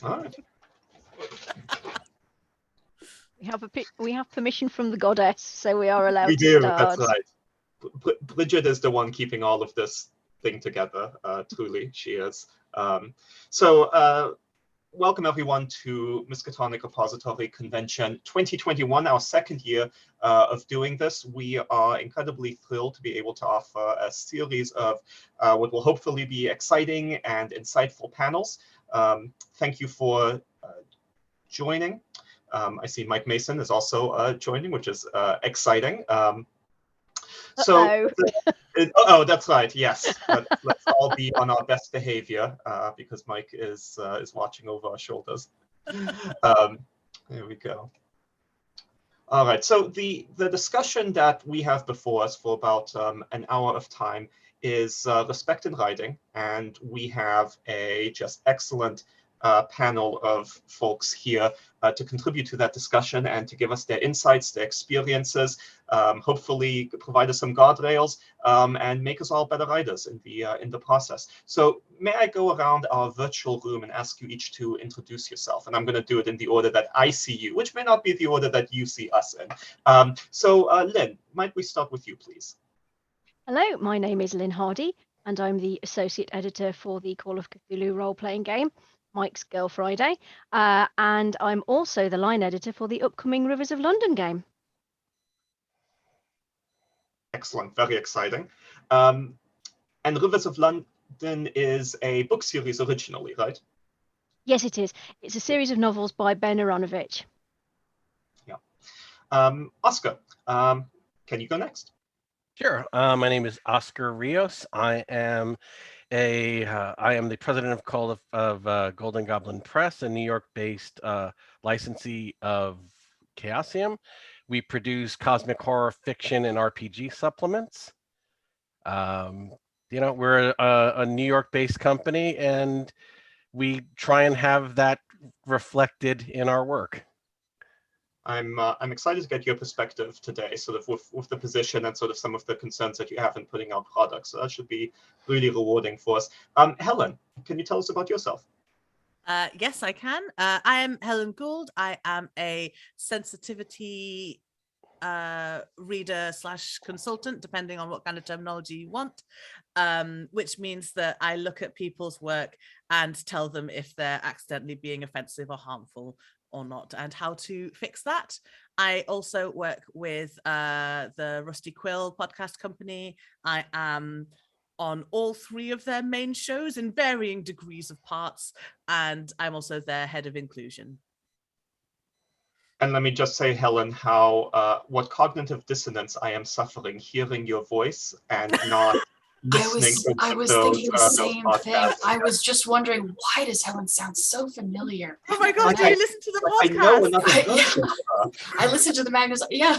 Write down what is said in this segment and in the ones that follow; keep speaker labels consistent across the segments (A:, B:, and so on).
A: All right.
B: We have permission from the goddess, so we are allowed
A: We
B: to
A: do,
B: start.
A: that's right. Bridget is the one keeping all of this thing together. Truly, she is. Welcome everyone to Miskatonic Repository Convention 2021, our second year of doing this. We are incredibly thrilled to be able to offer a series of what will hopefully be exciting and insightful panels. Thank you for joining. I see Mike Mason is also joining, which is exciting. Oh, that's right. Yes, let's all be on our best behavior because Mike is watching over our shoulders. There we go. All right. So the discussion that we have before us for about an hour of time is respect in writing, and we have a just excellent panel of folks here to contribute to that discussion and to give us their insights, their experiences, hopefully provide us some guardrails and make us all better writers in the process. So may I go around our virtual room and ask you each to introduce yourself? And I'm going to do it in the order that I see you, which may not be the order that you see us in. Lynne, might we start with you, please?
B: Hello, my name is Lynne Hardy, and I'm the Associate Editor for the Call of Cthulhu role-playing game, Mike's Girl Friday, and I'm also the line editor for the upcoming Rivers of London game.
A: Excellent, very exciting. And Rivers of London is a book series originally, right?
B: Yes, it is. It's a series of novels by Ben Aronovich.
A: Yeah. Oscar, can you go next?
C: Sure. My name is Oscar Rios. I am the president of Call of Golden Goblin Press, a New York-based licensee of Chaosium. We produce cosmic horror fiction and RPG supplements. We're a New York-based company, and we try and have that reflected in our work.
A: I'm excited to get your perspective today, sort of with the position and sort of some of the concerns that you have in putting out products. So that should be really rewarding for us. Helen, can you tell us about yourself?
D: Yes, I can. I am Helen Gould. I am a sensitivity reader / consultant, depending on what kind of terminology you want, which means that I look at people's work and tell them if they're accidentally being offensive or harmful or not, and how to fix that. I also work with the Rusty Quill podcast company. I am on all 3 of their main shows in varying degrees of parts, and I'm also their head of inclusion.
A: And let me just say, Helen, how what cognitive dissonance I am suffering hearing your voice and not listening to
E: I was thinking the same thing. I was just wondering, why does Helen sound so familiar?
D: Oh my God, do you listen to the podcast?
E: I listened to the Magnus. Yeah.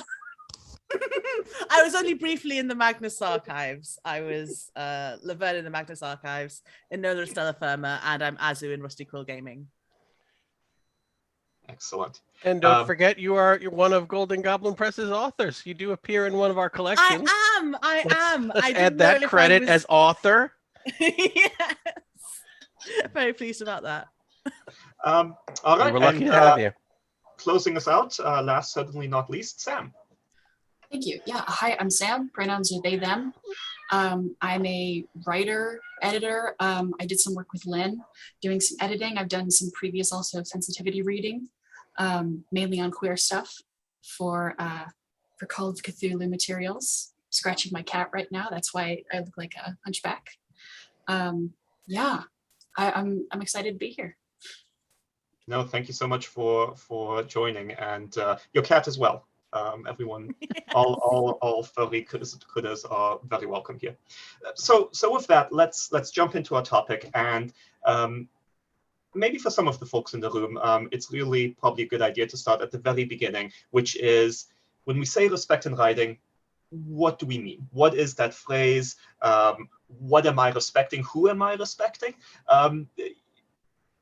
D: I was only briefly in the Magnus Archives. I was Laverne in the Magnus Archives, in Nola Stella Firma, and I'm Azu in Rusty Quill Gaming.
A: Excellent.
C: And don't forget, you're one of Golden Goblin Press's authors. You do appear in one of our collections.
D: I am.
C: Let's add that credit as author.
D: Yes. Very pleased about that.
A: All right.
C: We're lucky to have you.
A: Closing us out, last certainly not least, Sam.
E: Thank you. Yeah. Hi, I'm Sam. Pronouns are they, them. I'm a writer, editor. I did some work with Lynne, doing some editing. I've done some previous also sensitivity reading, mainly on queer stuff for Call of Cthulhu materials. Scratching my cat right now. That's why I look like a hunchback. Yeah, I'm excited to be here.
A: No, thank you so much for joining, and your cat as well. Everyone, all furry critters are very welcome here. So with that, let's jump into our topic, and maybe for some of the folks in the room, it's really probably a good idea to start at the very beginning, which is when we say respect in writing, what do we mean? What is that phrase? What am I respecting? Who am I respecting?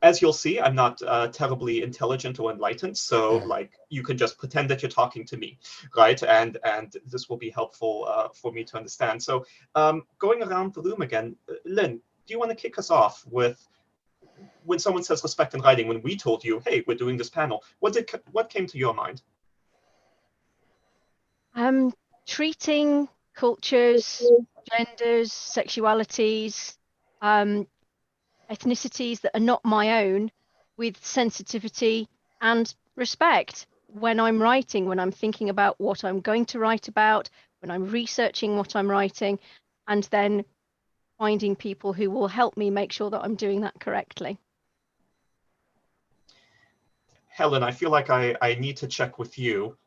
A: As you'll see, I'm not terribly intelligent or enlightened, so like you can just pretend that you're talking to me, right? And this will be helpful for me to understand. So going around the room again, Lynne, do you want to kick us off with when someone says respect in writing, when we told you, hey, we're doing this panel, what came to your mind?
B: Treating cultures, genders, sexualities, ethnicities that are not my own with sensitivity and respect when I'm writing, when I'm thinking about what I'm going to write about, when I'm researching what I'm writing, and then finding people who will help me make sure that I'm doing that correctly.
A: Helen, I feel like I need to check with you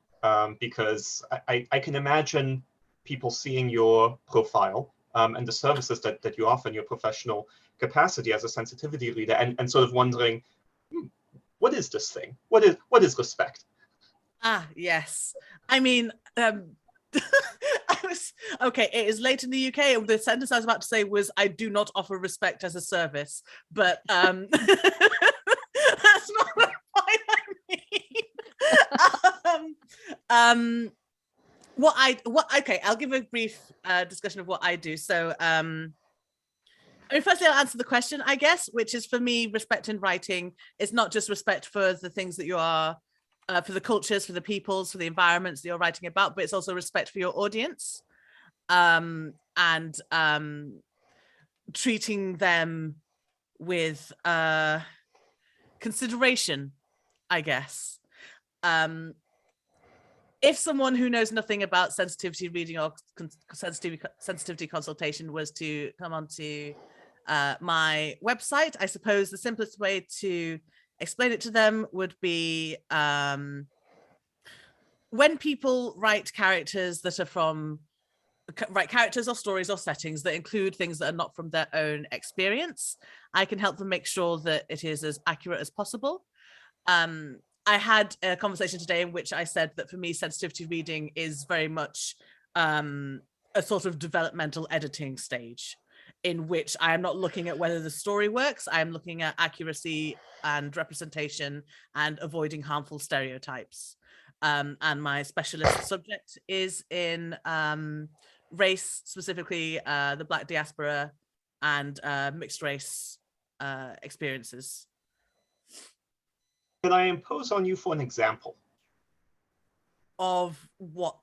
A: because I can imagine people seeing your profile and the services that you offer in your professional capacity as a sensitivity leader and sort of wondering, what is this thing? What is respect?
D: Yes. I mean, okay, it is late in the UK, and the sentence I was about to say was, I do not offer respect as a service, but that's not what I mean. Okay, I'll give a brief discussion of what I do. So, I mean, firstly, I'll answer the question, I guess, which is, for me, respect in writing is not just respect for the things that you are, for the cultures, for the peoples, for the environments that you're writing about, but it's also respect for your audience, and treating them with consideration, I guess. If someone who knows nothing about sensitivity reading or sensitivity consultation was to come onto my website, I suppose the simplest way to explain it to them would be when people write characters that are write characters or stories or settings that include things that are not from their own experience, I can help them make sure that it is as accurate as possible. I had a conversation today in which I said that for me, sensitivity reading is very much a sort of developmental editing stage in which I am not looking at whether the story works. I am looking at accuracy and representation and avoiding harmful stereotypes. And my specialist subject is in race, specifically the Black diaspora and mixed race experiences.
A: Can I impose on you for an example?
D: Of what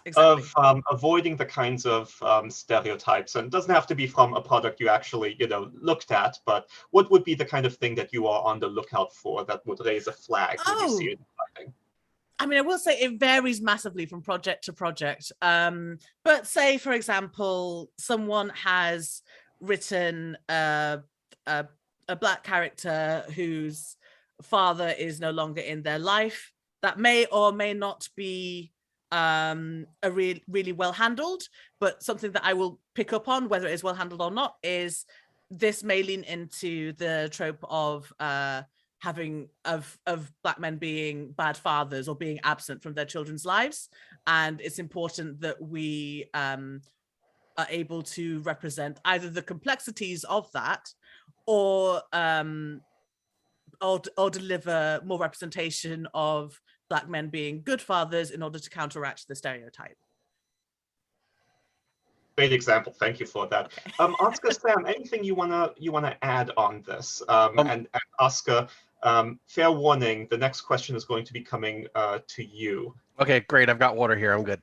D: exactly?
A: Of avoiding the kinds of stereotypes, and it doesn't have to be from a product you actually, looked at, but what would be the kind of thing that you are on the lookout for that would raise a flag when you see it in writing?
D: I mean, I will say it varies massively from project to project. But say, for example, someone has written a Black character whose father is no longer in their life. That may or may not be really well handled, but something that I will pick up on, whether it is well handled or not, is this may lean into the trope of Black men being bad fathers or being absent from their children's lives, and it's important that we are able to represent either the complexities of that or deliver more representation of Black men being good fathers in order to counteract the stereotype.
A: Great example. Thank you for that.
D: Okay.
A: Oscar, Sam, anything you wanna add on this? And Oscar, fair warning, the next question is going to be coming to you.
C: Okay, great. I've got water here. I'm good.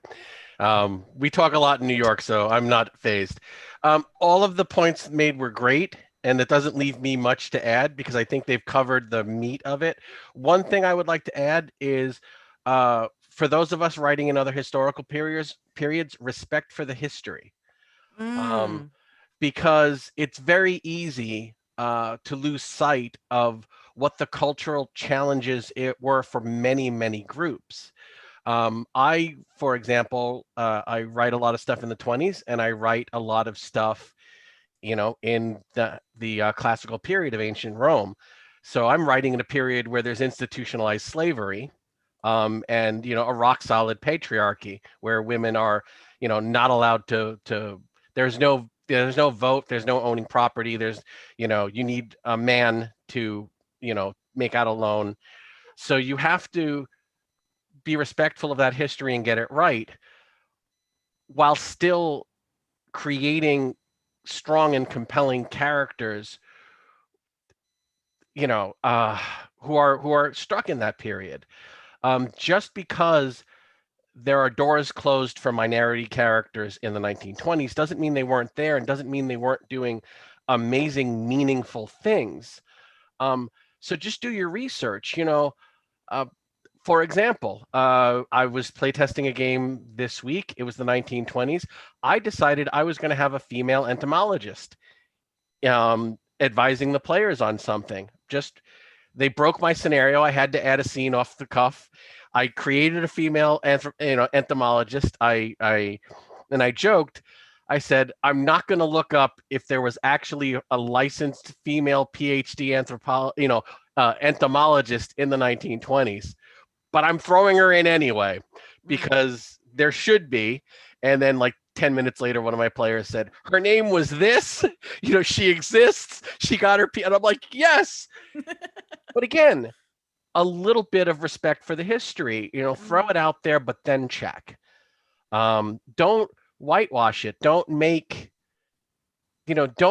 C: We talk a lot in New York, so I'm not phased. All of the points made were great, and it doesn't leave me much to add because I think they've covered the meat of it. One thing I would like to add is for those of us writing in other historical periods, respect for the history. Because it's very easy to lose sight of what the cultural challenges were for many, many groups. I, for example, I write a lot of stuff in the 20s, and I write a lot of stuff, in the classical period of ancient Rome. So I'm writing in a period where there's institutionalized slavery, and a rock solid patriarchy where women are, not allowed to. There's no vote. There's no owning property. There's, you need a man to, make out a loan. So you have to be respectful of that history and get it right, while still creating strong and compelling characters who are struck in that period. Just because there are doors closed for minority characters in the 1920s doesn't mean they weren't there, and doesn't mean they weren't doing amazing, meaningful things. So just do your research. For example, I was playtesting a game this week. It was the 1920s. I decided I was going to have a female entomologist advising the players on something. They broke my scenario. I had to add a scene off the cuff. I created a female entomologist. I joked. I said, I'm not going to look up if there was actually a licensed female PhD entomologist in the 1920s, but I'm throwing her in anyway because there should be. And then like 10 minutes later, one of my players said, her name was this, she exists. She got her, and I'm like, yes. But again, a little bit of respect for the history, throw it out there, but then check. Don't whitewash it. Don't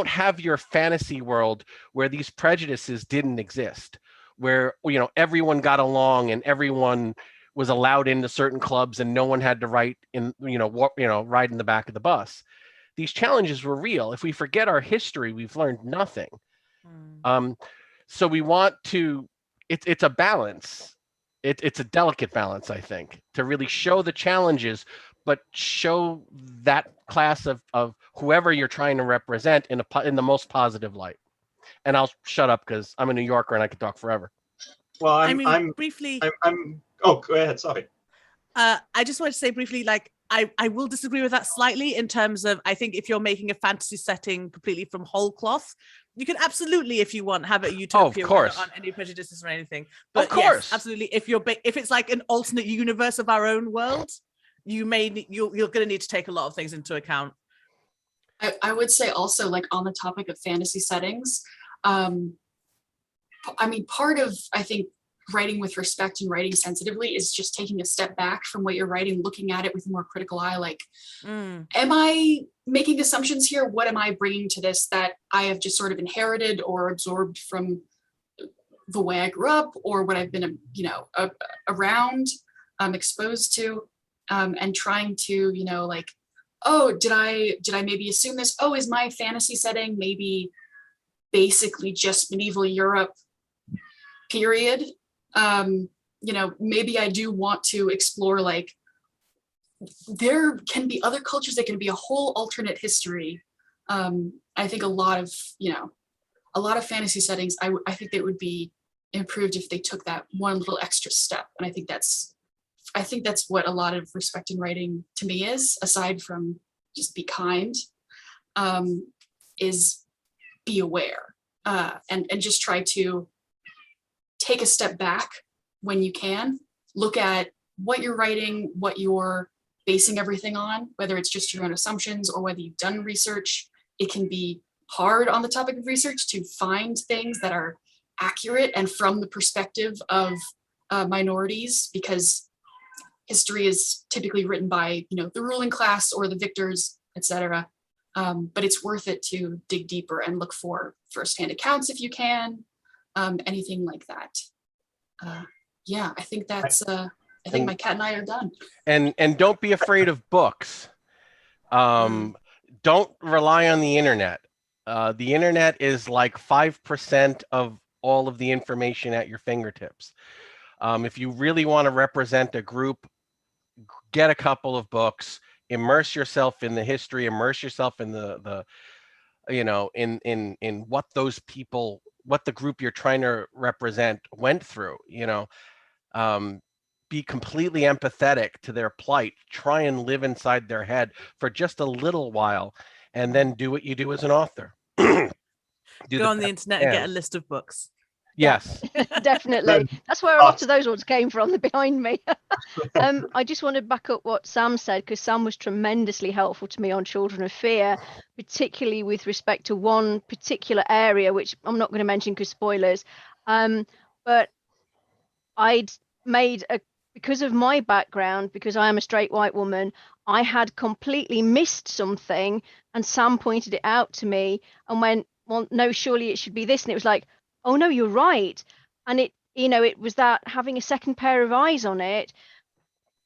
C: have your fantasy world where these prejudices didn't exist, where, everyone got along and everyone was allowed into certain clubs and no one had to ride in the back of the bus. These challenges were real. If we forget our history, we've learned nothing. So we want to, it's a balance. It's a delicate balance, I think, to really show the challenges, but show that class of whoever you're trying to represent in the most positive light. And I'll shut up because I'm a New Yorker and I could talk forever.
A: Well,
D: I'm briefly.
A: Oh, go ahead. Sorry.
D: I just want to say briefly, like, I will disagree with that slightly in terms of, I think if you're making a fantasy setting completely from whole cloth, you can absolutely, if you want, have a utopia on any prejudices or anything. But
C: of course,
D: yes, absolutely. If it's like an alternate universe of our own world, you're going to need to take a lot of things into account.
E: I would say also, like, on the topic of fantasy settings, part of, I think, writing with respect and writing sensitively is just taking a step back from what you're writing, looking at it with a more critical eye. Like, am I making assumptions here? What am I bringing to this that I have just sort of inherited or absorbed from the way I grew up or what I've been, around, exposed to, and trying to, oh, did I maybe assume this? Oh, is my fantasy setting maybe basically just medieval Europe, period? Maybe I do want to explore, like, there can be other cultures, that can be a whole alternate history. I think a lot of fantasy settings, I think they would be improved if they took that one little extra step. And I think that's what a lot of respect in writing to me is, aside from just be kind, is be aware, and just try to take a step back when you can, look at what you're writing, what you're basing everything on, whether it's just your own assumptions or whether you've done research. It can be hard on the topic of research to find things that are accurate and from the perspective of minorities, because history is typically written by, the ruling class or the victors, etc. But it's worth it to dig deeper and look for firsthand accounts if you can, anything like that. I think that's. I think my cat and I are done.
C: And don't be afraid of books. Don't rely on the internet. The internet is like 5% of all of the information at your fingertips. If you really want to represent a group, get a couple of books, immerse yourself in the history, immerse yourself in in what those people, what the group you're trying to represent went through, be completely empathetic to their plight, try and live inside their head for just a little while, and then do what you do as an author.
D: Go on the internet and get a list of books.
C: Yes.
B: Definitely. That's where a lot of those ones came from, behind me. I just want to back up what Sam said, because Sam was tremendously helpful to me on Children of Fear, particularly with respect to one particular area, which I'm not going to mention because spoilers. But I'd made because of my background, because I am a straight white woman, I had completely missed something, and Sam pointed it out to me and went, well, no, surely it should be this. And it was like, oh no, you're right. And it, it was that having a second pair of eyes on it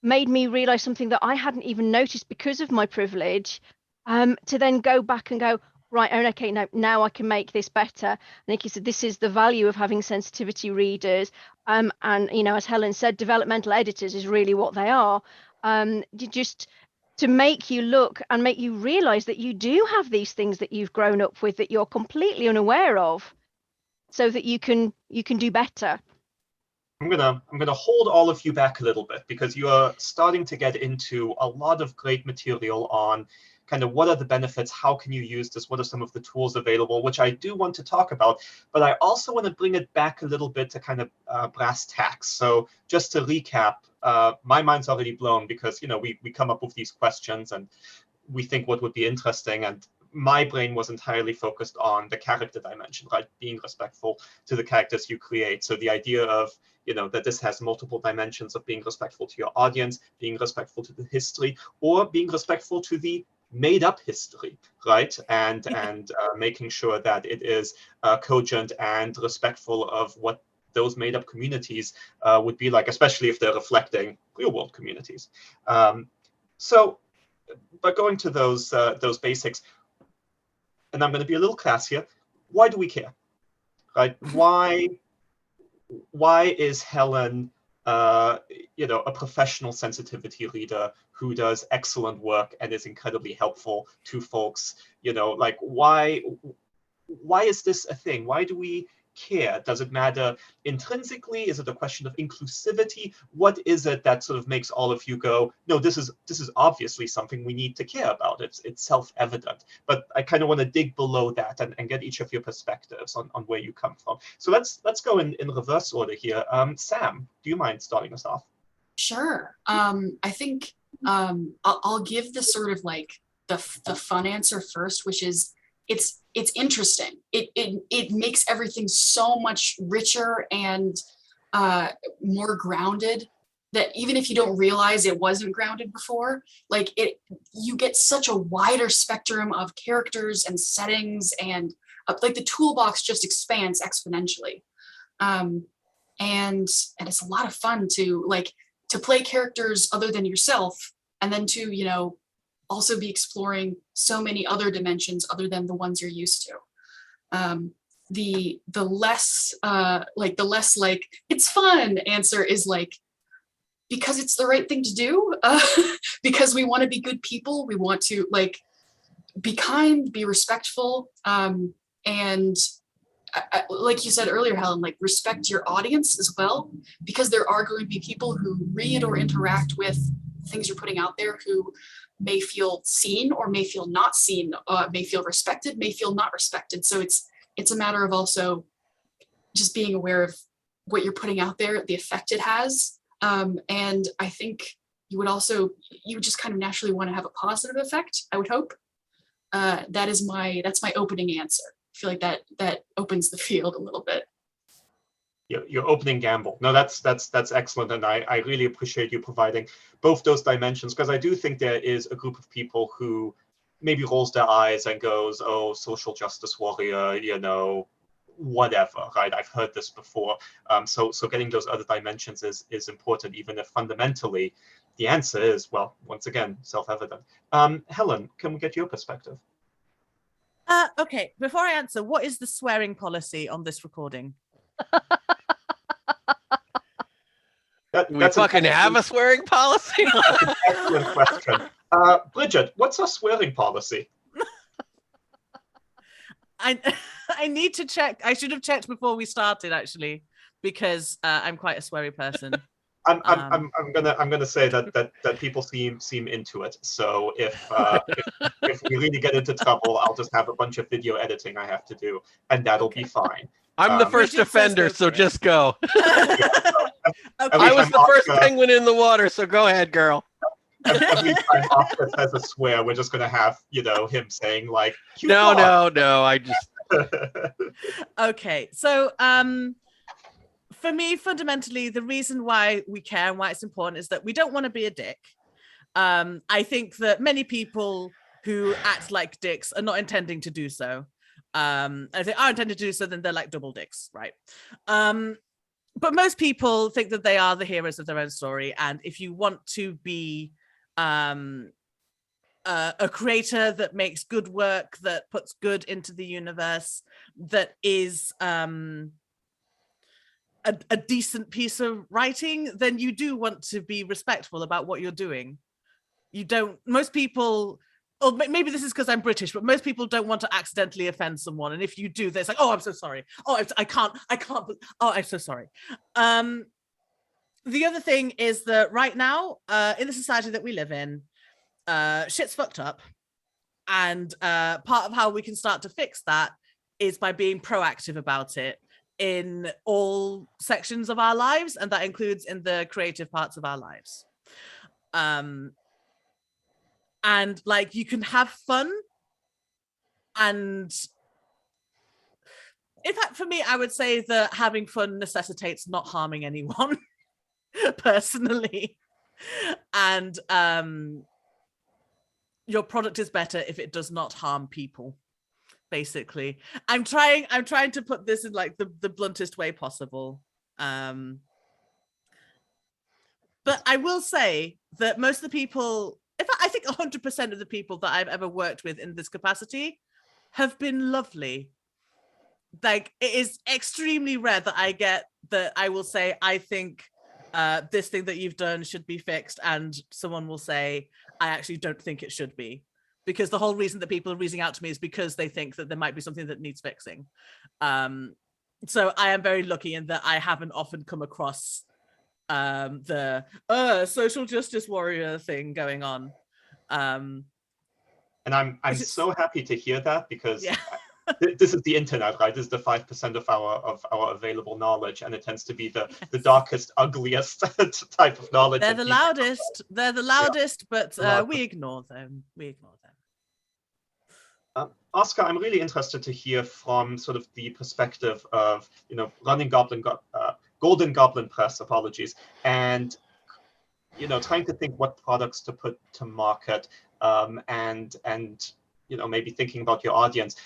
B: made me realize something that I hadn't even noticed because of my privilege, to then go back and go, right, okay, now I can make this better. And like you said, this is the value of having sensitivity readers. And, as Helen said, developmental editors is really what they are. Just to make you look and make you realize that you do have these things that you've grown up with that you're completely unaware of, so that you can do better.
A: I'm gonna hold all of you back a little bit, because you are starting to get into a lot of great material on kind of what are the benefits, how can you use this, what are some of the tools available, which I do want to talk about, but I also want to bring it back a little bit to kind of brass tacks. So just to recap, my mind's already blown, because we come up with these questions and we think what would be interesting, and my brain was entirely focused on the character dimension, right? Being respectful to the characters you create. So the idea of, that this has multiple dimensions of being respectful to your audience, being respectful to the history, or being respectful to the made up history, right? And making sure that it is cogent and respectful of what those made up communities would be like, especially if they're reflecting real world communities. But going to those basics, and I'm going to be a little crass here, why do we care, right? Why is Helen, a professional sensitivity reader who does excellent work and is incredibly helpful to folks? Why is this a thing? Why do we care? Does it matter intrinsically? Is it a question of inclusivity? What is it that sort of makes all of you go, no, this is obviously something we need to care about. It's self-evident. But I kind of want to dig below that and get each of your perspectives on where you come from. So let's go in reverse order here. Sam, do you mind starting us off?
E: Sure. I think I'll give the sort of like the fun answer first, which is it's interesting. It makes everything so much richer and more grounded, that even if you don't realize it wasn't grounded before, like you get such a wider spectrum of characters and settings, and like the toolbox just expands exponentially. And it's a lot of fun to play characters other than yourself, and then to also be exploring so many other dimensions other than the ones you're used to. The less it's fun answer is because it's the right thing to do, because we want to be good people. We want to be kind, be respectful, and like you said earlier, Helen, respect your audience as well, because there are going to be people who read or interact with things you're putting out there who may feel seen or may feel not seen, may feel respected, may feel not respected. So it's a matter of also just being aware of what you're putting out there, the effect it has. And I think you would just kind of naturally want to have a positive effect, I would hope. That's my opening answer. I feel like that opens the field a little bit.
A: Your opening gamble. No, that's excellent, and I really appreciate you providing both those dimensions, because I do think there is a group of people who maybe rolls their eyes and goes, "Oh, social justice warrior, whatever." Right? I've heard this before. So getting those other dimensions is important, even if fundamentally the answer is, well, once again, self-evident. Helen, can we get your perspective?
D: Okay. Before I answer, what is the swearing policy on this recording?
C: We fucking have a swearing policy?
A: That's an excellent question. Bridget, what's our swearing policy?
D: I need to check. I should have checked before we started, actually, because I'm quite a sweary person.
A: I'm gonna say that people seem into it. So if we really get into trouble, I'll just have a bunch of video editing I have to do, and that'll be fine.
C: I'm the first offender, so just go.
D: Okay.
C: I was the first penguin in the water, so go ahead, girl.
A: Every time Oscar says a swear, we're just gonna have him saying
C: no, I just.
D: Okay, so for me, fundamentally, the reason why we care and why it's important is that we don't want to be a dick. I think that many people who act like dicks are not intending to do so. If they are intended to do so, then they're like double dicks, right? But most people think that they are the heroes of their own story, and if you want to be a creator that makes good work, that puts good into the universe, that is a decent piece of writing, then you do want to be respectful about what you're doing. You don't, most people, or maybe this is because I'm British, but most people don't want to accidentally offend someone. And if you do, it's like, oh, I'm so sorry. Oh, I can't, oh, I'm so sorry. The other thing is that right now, in the society that we live in, shit's fucked up. And part of how we can start to fix that is by being proactive about it in all sections of our lives, and that includes in the creative parts of our lives. And like, you can have fun, and in fact, for me, I would say that having fun necessitates not harming anyone personally. And your product is better if it does not harm people. Basically, I'm trying to put this in like the bluntest way possible. But I will say that most of the people, in fact, I think 100% of the people that I've ever worked with in this capacity have been lovely. Like, it is extremely rare that I get that I will say, I think this thing that you've done should be fixed, and someone will say, I actually don't think it should be. Because the whole reason that people are reaching out to me is because they think that there might be something that needs fixing. So I am very lucky in that I haven't often come across the social justice warrior thing going on.
A: And I'm so happy to hear that, because
D: yeah.
A: This is the internet, right? This is the 5% of our available knowledge, and it tends to be the darkest, ugliest type of knowledge.
D: They're the loudest. They're the loudest, yeah. But we ignore them.
A: Oscar, I'm really interested to hear from sort of the perspective of, running Golden Goblin Press, apologies, and trying to think what products to put to market, and maybe thinking about your audience.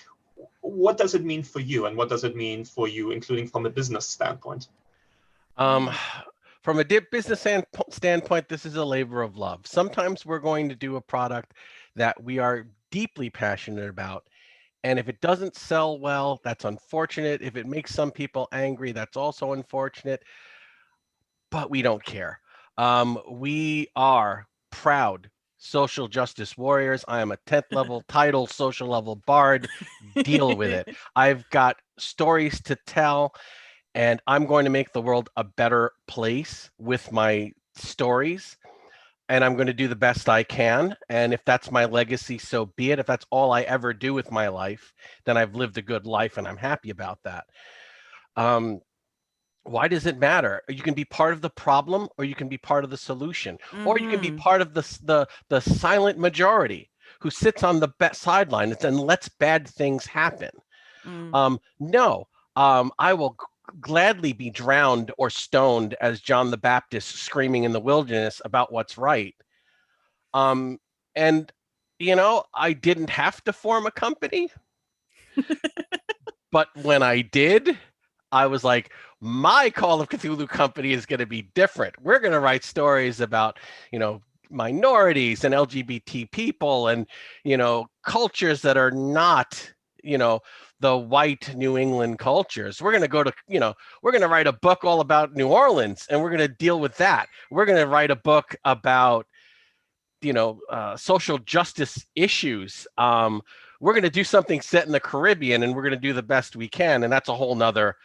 A: What does it mean for you, and what does it mean for you, including from a business standpoint?
C: From a business standpoint, this is a labor of love. Sometimes we're going to do a product that we are deeply passionate about, and if it doesn't sell well, that's unfortunate. If it makes some people angry, that's also unfortunate, but we don't care. We are proud social justice warriors. I am a 10th level title social level bard. Deal with it. I've got stories to tell, and I'm going to make the world a better place with my stories, and I'm going to do the best I can. And if that's my legacy, so be it. If that's all I ever do with my life, then I've lived a good life, and I'm happy about that. Why does it matter? You can be part of the problem, or you can be part of the solution, or you can be part of the silent majority who sits on the sidelines and lets bad things happen. No, I will gladly be drowned or stoned as John the Baptist screaming in the wilderness about what's right. And I didn't have to form a company, but when I did, I was like, my Call of Cthulhu company is going to be different. We're going to write stories about, minorities and LGBT people and, cultures that are not, the white New England cultures. We're going to go to, we're going to write a book all about New Orleans, and we're going to deal with that. We're going to write a book about, social justice issues. We're going to do something set in the Caribbean, and we're going to do the best we can. And that's a whole nother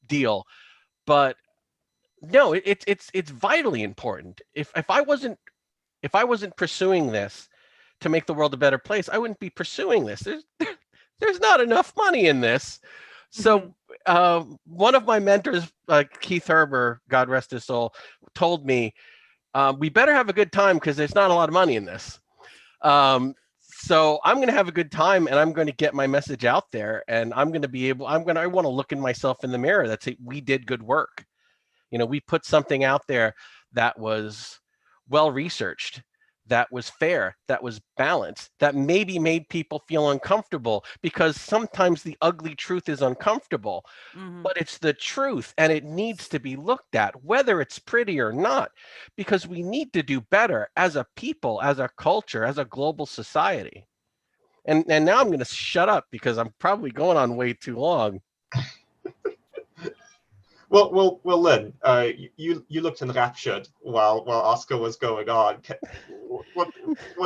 C: deal. But no, it's vitally important. If I wasn't pursuing this to make the world a better place, I wouldn't be pursuing this. There's not enough money in this. So one of my mentors, Keith Herber, God rest his soul, told me, we better have a good time because there's not a lot of money in this. So I'm going to have a good time, and I'm going to get my message out there, and I want to look in myself in the mirror that say, we did good work. We put something out there that was well-researched, that was fair, that was balanced, that maybe made people feel uncomfortable, because sometimes the ugly truth is uncomfortable, but it's the truth and it needs to be looked at, whether it's pretty or not, because we need to do better as a people, as a culture, as a global society. And now I'm going to shut up because I'm probably going on way too long.
A: Well, Lynne, you looked enraptured while Oscar was going on. What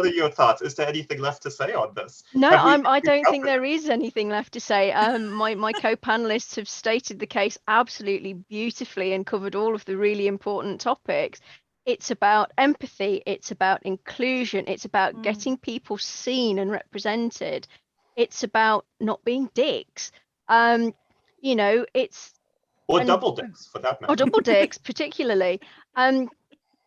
A: are your thoughts? Is there anything left to say on this?
B: No, I don't think
A: covered
B: there is anything left to say. My co-panelists have stated the case absolutely beautifully and covered all of the really important topics. It's about empathy, it's about inclusion, it's about getting people seen and represented. It's about not being dicks. You know, it's
A: or double dicks for that matter.
B: or double dicks particularly. You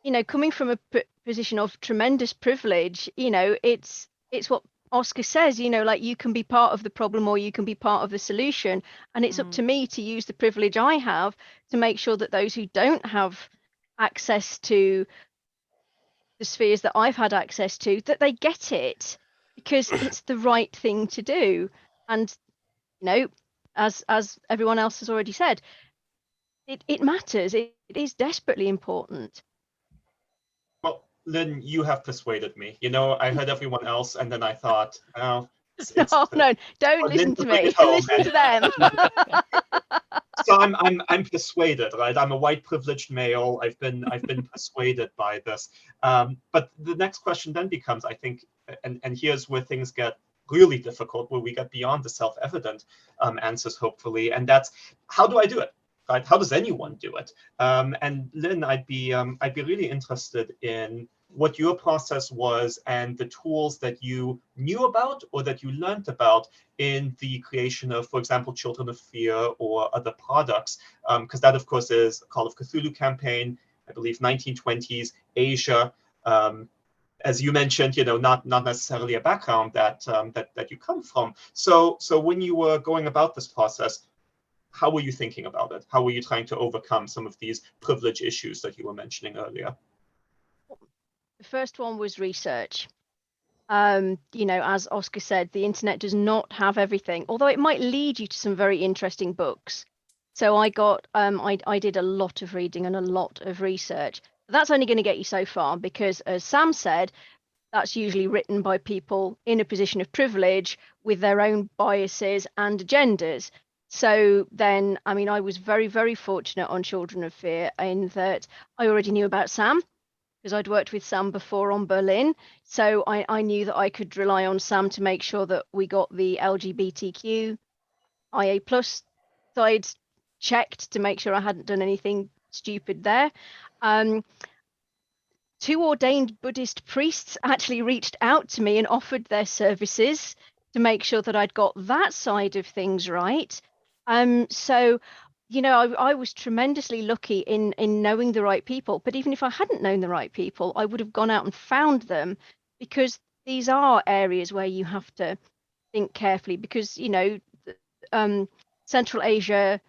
B: know, coming from a position of tremendous privilege, you know, it's what Oscar says, you know, like, you can be part of the problem or you can be part of the solution, and it's up to me to use the privilege I have to make sure that those who don't have access to the spheres that I've had access to, that they get it, because it's the right thing to do. And, you know, as everyone else has already said, it matters. It is desperately important.
A: Well, Lynne, you have persuaded me. You know, I heard everyone else, and then I thought, oh,
B: No, don't listen to me. Listen to them.
A: So I'm persuaded, right? I'm a white privileged male. I've been persuaded by this. But the next question then becomes, I think, and here's where things get really difficult, where we get beyond the self-evident answers, hopefully, and that's, how do I do it? Right? How does anyone do it? And Lynne, I'd be really interested in what your process was and the tools that you knew about or that you learned about in the creation of, for example, Children of Fear or other products, because that, of course, is a Call of Cthulhu campaign, I believe 1920s, Asia. As you mentioned, you know, not necessarily a background that you come from. So when you were going about this process, how were you thinking about it? How were you trying to overcome some of these privilege issues that you were mentioning earlier?
B: The first one was research. You know, as Oscar said, the internet does not have everything, although it might lead you to some very interesting books. So I got, I did a lot of reading and a lot of research. That's only going to get you so far, because as Sam said, that's usually written by people in a position of privilege with their own biases and agendas. So then, I mean, I was very, very fortunate on Children of Fear in that I already knew about Sam, because I'd worked with Sam before on Berlin. So I knew that I could rely on Sam to make sure that we got the LGBTQ IA plus side checked to make sure I hadn't done anything stupid there. 2 ordained Buddhist priests actually reached out to me and offered their services to make sure that I'd got that side of things right. So, you know, I was tremendously lucky in knowing the right people. But even if I hadn't known the right people, I would have gone out and found them, because these are areas where you have to think carefully, because, you know, Central Asia,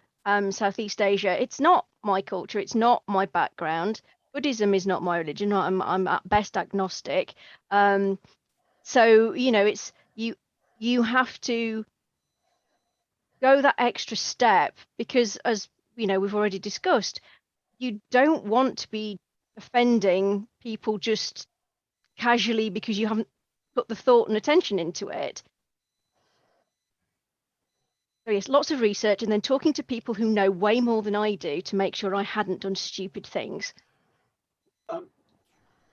B: Southeast Asia, it's not my culture, it's not my background. Buddhism is not my religion. I'm at best agnostic. So, you know, it's you have to go that extra step, because, as you know, we've already discussed, you don't want to be offending people just casually because you haven't put the thought and attention into it. So yes, lots of research, and then talking to people who know way more than I do to make sure I hadn't done stupid things.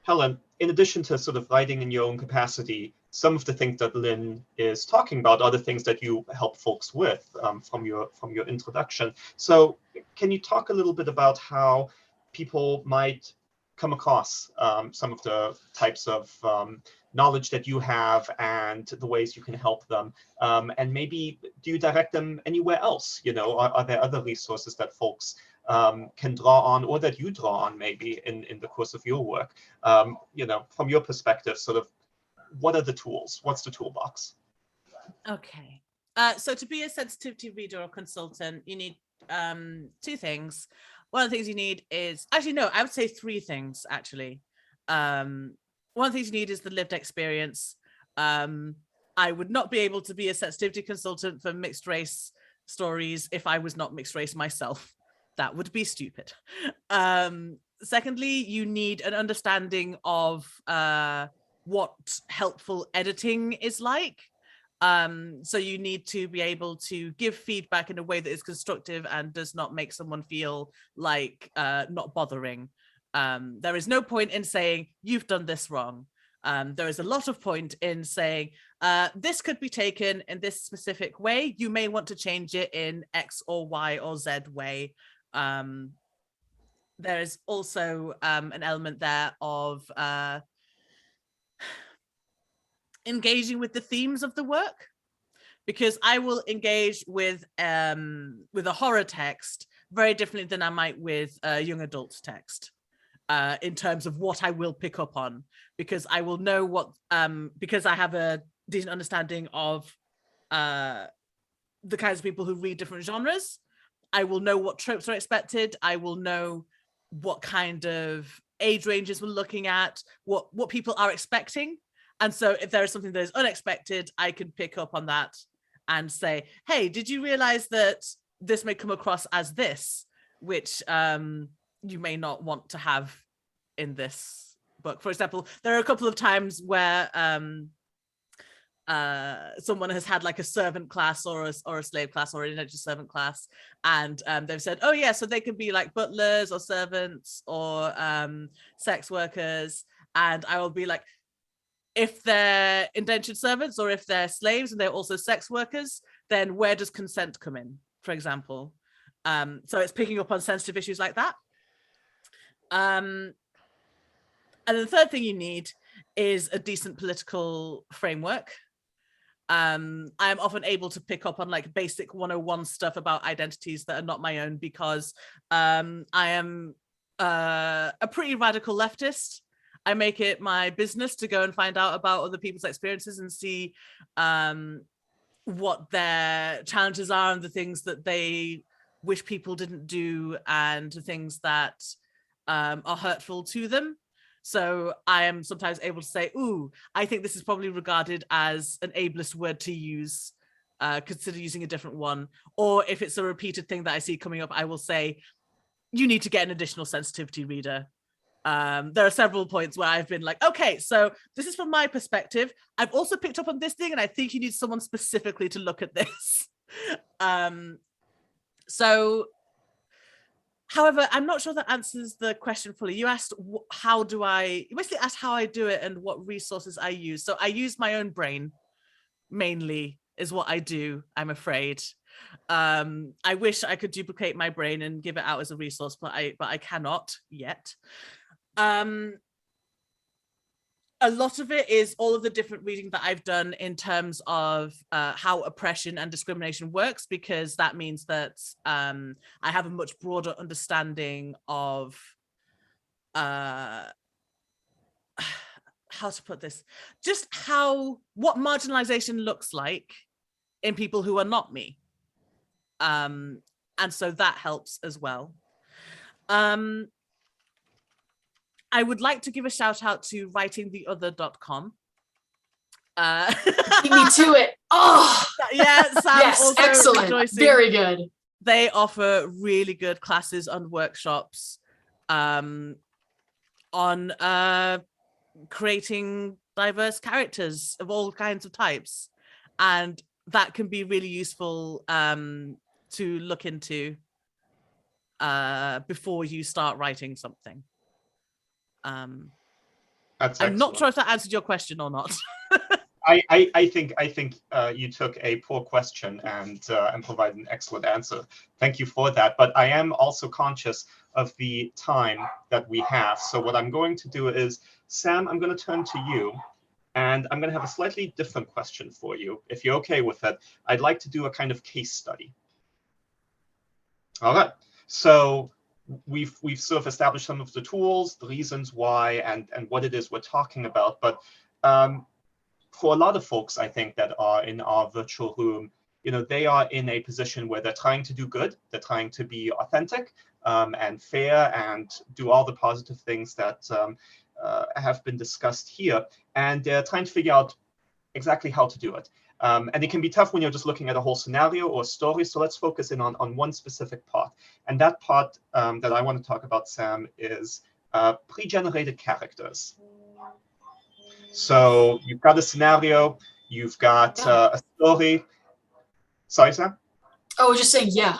A: Helen, in addition to sort of writing in your own capacity, some of the things that Lynne is talking about are the things that you help folks with from your introduction. So can you talk a little bit about how people might come across some of the types of knowledge that you have and the ways you can help them? And maybe do you direct them anywhere else? You know, are there other resources that folks can draw on, or that you draw on maybe in the course of your work? You know, from your perspective, sort of, what are the tools? What's the toolbox?
D: Okay. So to be a sensitivity reader or consultant, you need 2 things. One of the things you need is, actually, no, I would say 3 things, actually. one of the things you need is the lived experience. I would not be able to be a sensitivity consultant for mixed race stories if I was not mixed race myself. That would be stupid. Secondly, you need an understanding of what helpful editing is like. So you need to be able to give feedback in a way that is constructive and does not make someone feel like not bothering. There is no point in saying, you've done this wrong. There is a lot of point in saying, this could be taken in this specific way. You may want to change it in X or Y or Z way. There is also an element there of engaging with the themes of the work, because I will engage with a horror text very differently than I might with a young adult text. In terms of what I will pick up on, because I will know what, because I have a decent understanding of the kinds of people who read different genres. I will know what tropes are expected. I will know what kind of age ranges we're looking at, what people are expecting. And so if there is something that is unexpected, I can pick up on that and say, hey, did you realize that this may come across as this, which you may not want to have in this book. For example, there are a couple of times where someone has had like a servant class or a slave class or an indentured servant class, and they've said, oh yeah, so they can be like butlers or servants or sex workers. And I will be like, if they're indentured servants or if they're slaves and they're also sex workers, then where does consent come in, for example? So it's picking up on sensitive issues like that. And the third thing you need is a decent political framework. I am often able to pick up on like basic 101 stuff about identities that are not my own, because I am a pretty radical leftist. I make it my business to go and find out about other people's experiences and see what their challenges are and the things that they wish people didn't do and the things that are hurtful to them. So I am sometimes able to say, ooh, I think this is probably regarded as an ableist word to use, consider using a different one. Or if it's a repeated thing that I see coming up, I will say, you need to get an additional sensitivity reader. There are several points where I've been like, okay, so this is from my perspective. I've also picked up on this thing and I think you need someone specifically to look at this. However, I'm not sure that answers the question fully. You asked, you basically asked how I do it and what resources I use. So I use my own brain, mainly, is what I do, I'm afraid. I wish I could duplicate my brain and give it out as a resource, but I cannot yet. A lot of it is all of the different reading that I've done in terms of how oppression and discrimination works, because that means that I have a much broader understanding of how to put this, just what marginalization looks like in people who are not me. And so that helps as well. I would like to give a shout out to writingtheother.com.
E: Beat me to it. Oh,
D: yeah, Sam,
E: yes,
D: also
E: excellent.
D: rejoicing.
E: Very good.
D: They offer really good classes and workshops on creating diverse characters of all kinds of types. And that can be really useful to look into before you start writing something.
A: That's
D: I'm not
A: excellent.
D: sure if that answered your question or not.
A: I think you took a poor question and provided an excellent answer. Thank you for that. But I am also conscious of the time that we have. So what I'm going to do is, Sam, I'm going to turn to you, and I'm going to have a slightly different question for you. If you're okay with it, I'd like to do a kind of case study. All right. So we've sort of established some of the tools, the reasons why, and what it is we're talking about. But for a lot of folks, I think, that are in our virtual room, they are in a position where they're trying to do good. They're trying to be authentic and fair and do all the positive things that have been discussed here, and they're trying to figure out exactly how to do it. And it can be tough when you're just looking at a whole scenario or story. So let's focus in on one specific part. And that part that I want to talk about, Sam, is pre-generated characters. So you've got a scenario, you've got a story. Sorry, Sam?
E: Oh, I was just saying, yeah.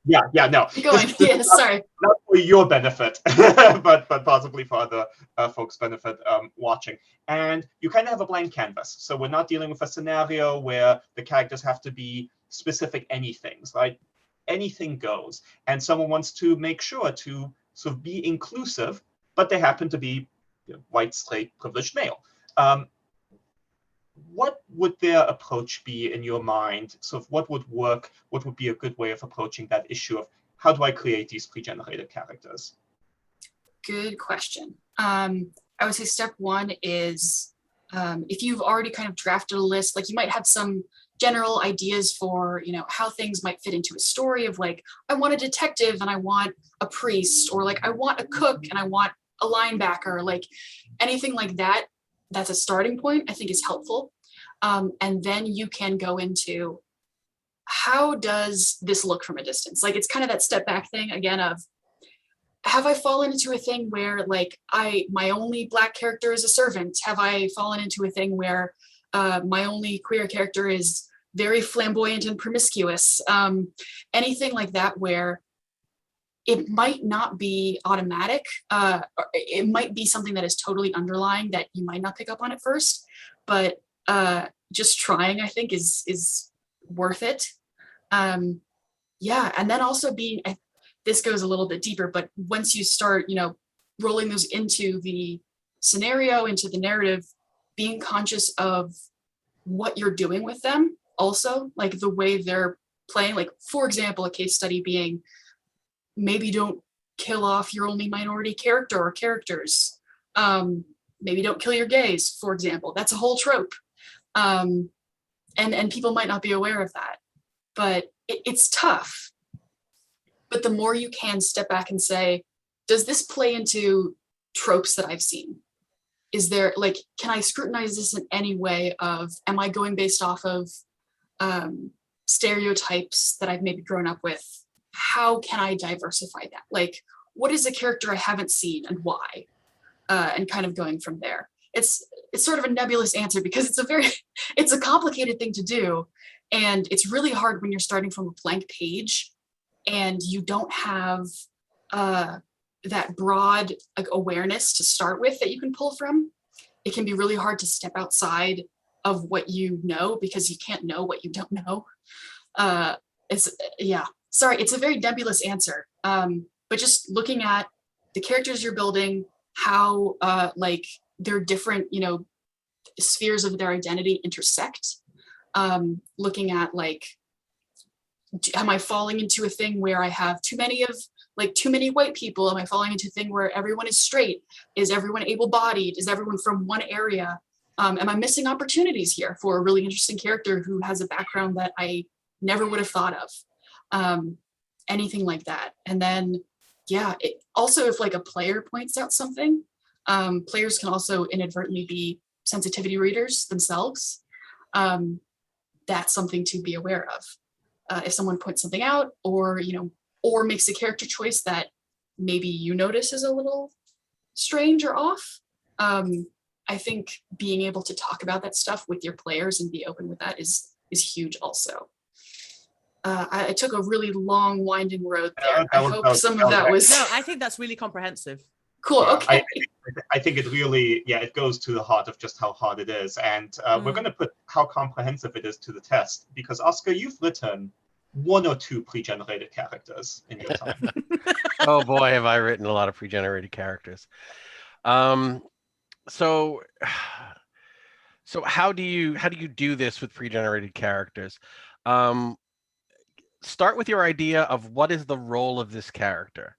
A: Yeah, no.
E: Keep going. Yeah, sorry.
A: Not for your benefit, but possibly for other folks' benefit watching. And you kind of have a blank canvas. So we're not dealing with a scenario where the characters have to be specific anythings, right? Anything goes. And someone wants to make sure to sort of be inclusive, but they happen to be white, straight, privileged male. What would their approach be in your mind? So what would work? What would be a good way of approaching that issue of how do I create these pre-generated characters?
E: Good question. I would say step one is if you've already kind of drafted a list, like you might have some general ideas for, how things might fit into a story of like, I want a detective and I want a priest, or like I want a cook and I want a linebacker, like anything like that. That's a starting point, I think is helpful. And then you can go into how does this look from a distance? Like it's kind of that step back thing again of, have I fallen into a thing where like my only Black character is a servant? Have I fallen into a thing where my only queer character is very flamboyant and promiscuous? Anything like that where it might not be automatic. It might be something that is totally underlying that you might not pick up on at first, but just trying, I think, is worth it. Yeah, and then also this goes a little bit deeper, but once you start, rolling those into the scenario, into the narrative, being conscious of what you're doing with them, also, like the way they're playing, like, for example, a case study being, maybe don't kill off your only minority character or characters. Maybe don't kill your gays, for example. That's a whole trope. And people might not be aware of that. But it's tough. But the more you can step back and say, does this play into tropes that I've seen? Is there, like, can I scrutinize this in any way of, am I going based off of stereotypes that I've maybe grown up with? How can I diversify that? Like, what is a character I haven't seen and why? And kind of going from there. It's sort of a nebulous answer because it's a complicated thing to do. And it's really hard when you're starting from a blank page and you don't have that broad like awareness to start with that you can pull from. It can be really hard to step outside of what you know because you can't know what you don't know. Sorry, it's a very nebulous answer. But just looking at the characters you're building, how like their different, spheres of their identity intersect. Looking at like, am I falling into a thing where I have too many white people? Am I falling into a thing where everyone is straight? Is everyone able-bodied? Is everyone from one area? Am I missing opportunities here for a really interesting character who has a background that I never would have thought of? Anything like that. And then, yeah, also if like a player points out something, players can also inadvertently be sensitivity readers themselves. That's something to be aware of. If someone points something out or makes a character choice that maybe you notice is a little strange or off, I think being able to talk about that stuff with your players and be open with that is huge also. I took a really long winding road there. I hope some of that was...
D: No, I think that's really comprehensive.
E: Cool, okay.
A: I think it really, it goes to the heart of just how hard it is. And we're going to put how comprehensive it is to the test because, Oscar, you've written 1 or 2 pre-generated characters in your time.
C: Oh boy, have I written a lot of pre-generated characters. So how do you do this with pre-generated characters? Start with your idea of what is the role of this character,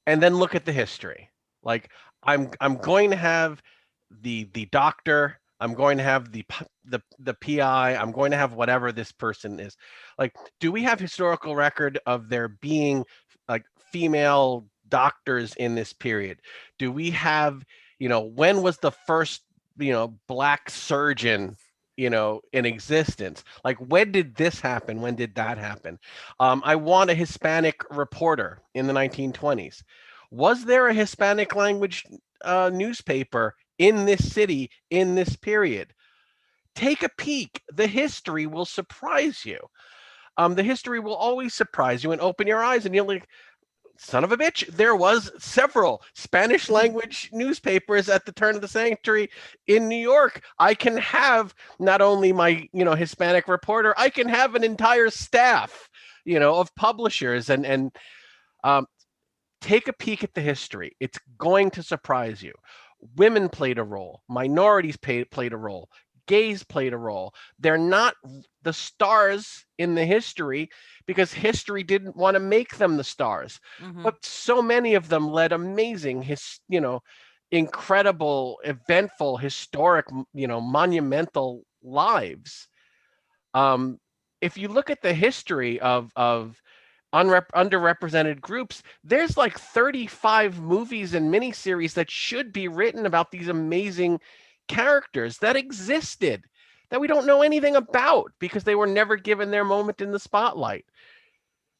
C: and then look at the history. Like I'm going to have the doctor. I'm going to have the PI. I'm going to have whatever this person is. Like, do we have historical record of there being like female doctors in this period? Do we have When was the first, Black surgeon, in existence? Like, when did this happen? When did that happen? I want a Hispanic reporter in the 1920s. Was there a Hispanic language newspaper in this city in this period? Take a peek. The history will surprise you. The history will always surprise you and open your eyes, and you'll like, son of a bitch, there was several Spanish language newspapers at the turn of the century in New York. I can have not only my, Hispanic reporter, I can have an entire staff, of publishers, and take a peek at the history. It's going to surprise you. Women played a role. Minorities played a role. Gays played a role. They're not the stars in the history because history didn't want to make them the stars. But so many of them led amazing, incredible, eventful, historic, monumental lives. If you look at the history of underrepresented groups, there's like 35 movies and miniseries that should be written about these amazing characters that existed that we don't know anything about because they were never given their moment in the spotlight.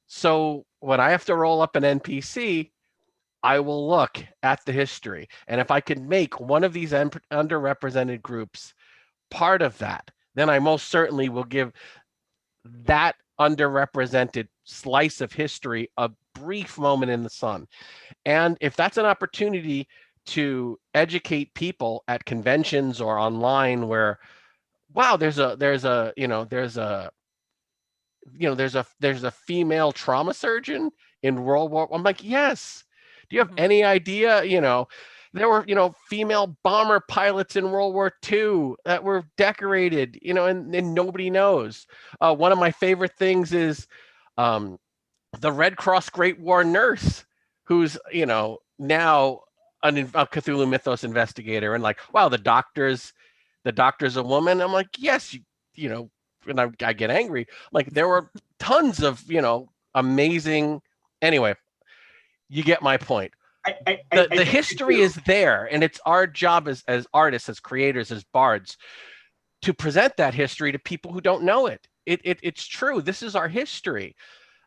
C: So when I have to roll up an NPC, I will look at the history. And if I can make one of these underrepresented groups part of that, then I most certainly will give that underrepresented slice of history a brief moment in the sun. And if that's an opportunity to educate people at conventions or online where, wow, there's a female trauma surgeon in World War. I'm like, yes. Do you have any idea? There were, female bomber pilots in World War II that were decorated, and nobody knows. One of my favorite things is the Red Cross Great War nurse, who's, now a Cthulhu Mythos investigator, and like, wow, the doctor's a woman. I'm like, yes, and I get angry. Like, there were tons of, amazing. Anyway, you get my point. The history is there, and it's our job as artists, as creators, as bards, to present that history to people who don't know it. It's true. This is our history,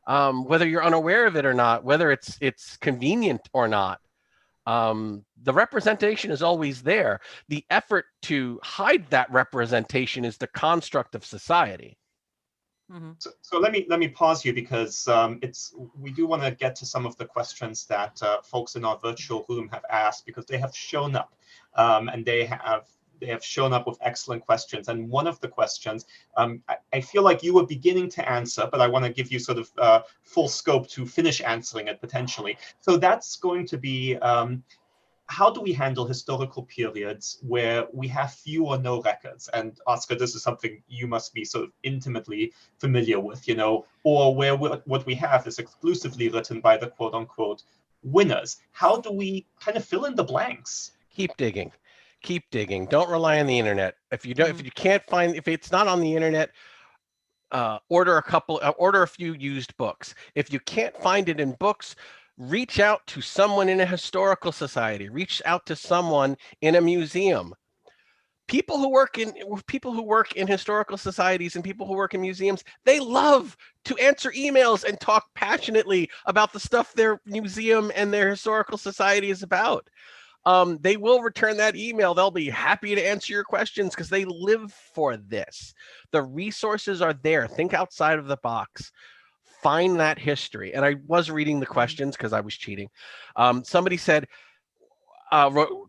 C: whether you're unaware of it or not, whether it's convenient or not. The representation is always there. The effort to hide that representation is the construct of society.
A: So let me pause you because we do want to get to some of the questions that folks in our virtual room have asked, because they have shown up, and they have shown up with excellent questions. And one of the questions, I feel like you were beginning to answer, but I want to give you sort of full scope to finish answering it potentially. So that's going to be, how do we handle historical periods where we have few or no records? And Oscar, this is something you must be sort of intimately familiar with, or where what we have is exclusively written by the quote unquote winners. How do we kind of fill in the blanks?
C: Keep digging. Don't rely on the internet. If it's not on the internet, order a few used books. If you can't find it in books, reach out to someone in a historical society, reach out to someone in a museum. People who work in historical societies and people who work in museums, they love to answer emails and talk passionately about the stuff their museum and their historical society is about. They will return that email. They'll be happy to answer your questions because they live for this. The resources are there. Think outside of the box. Find that history. And I was reading the questions because I was cheating. Somebody said,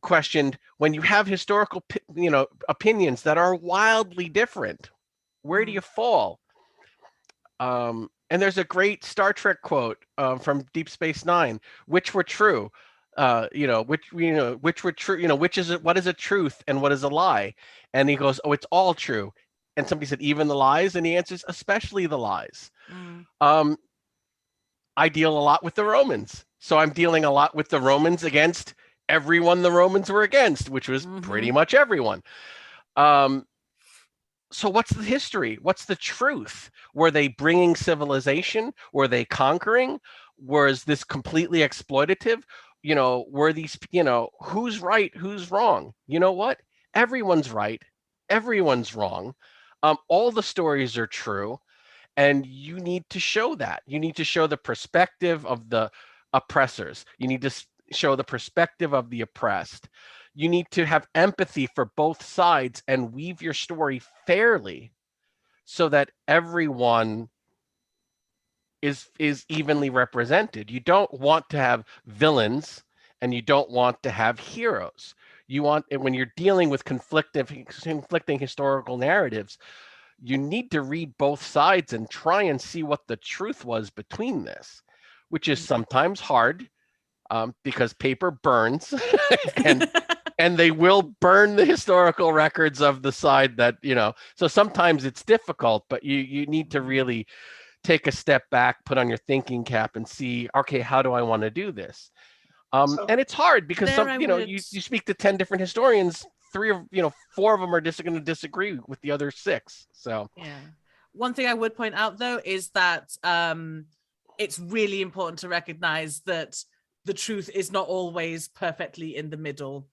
C: questioned, when you have historical, opinions that are wildly different, where do you fall? And there's a great Star Trek quote from Deep Space Nine, which were true. Which were true. What is a truth and what is a lie? And he goes, oh, it's all true. And somebody said, even the lies? And he answers, especially the lies. I deal a lot with the Romans. So I'm dealing a lot with the Romans against everyone the Romans were against, which was pretty much everyone. So what's the history? What's the truth? Were they bringing civilization? Were they conquering? Was this completely exploitative? were these, who's right, who's wrong? You know what? Everyone's right. Everyone's wrong. All the stories are true. And you need to show that. You need to show the perspective of the oppressors. You need to show the perspective of the oppressed. You need to have empathy for both sides and weave your story fairly so that everyone is evenly represented. You don't want to have villains and you don't want to have heroes. You want, when you're dealing with conflicting historical narratives, you need to read both sides and try and see what the truth was between this, which is sometimes hard because paper burns and they will burn the historical records of the side that, so sometimes it's difficult, but you need to really take a step back, put on your thinking cap and see, okay, how do I want to do this? And it's hard because you speak to 10 different historians, 4 of them are just going to disagree with the other 6. So
D: yeah. One thing I would point out though is that it's really important to recognize that the truth is not always perfectly in the middle.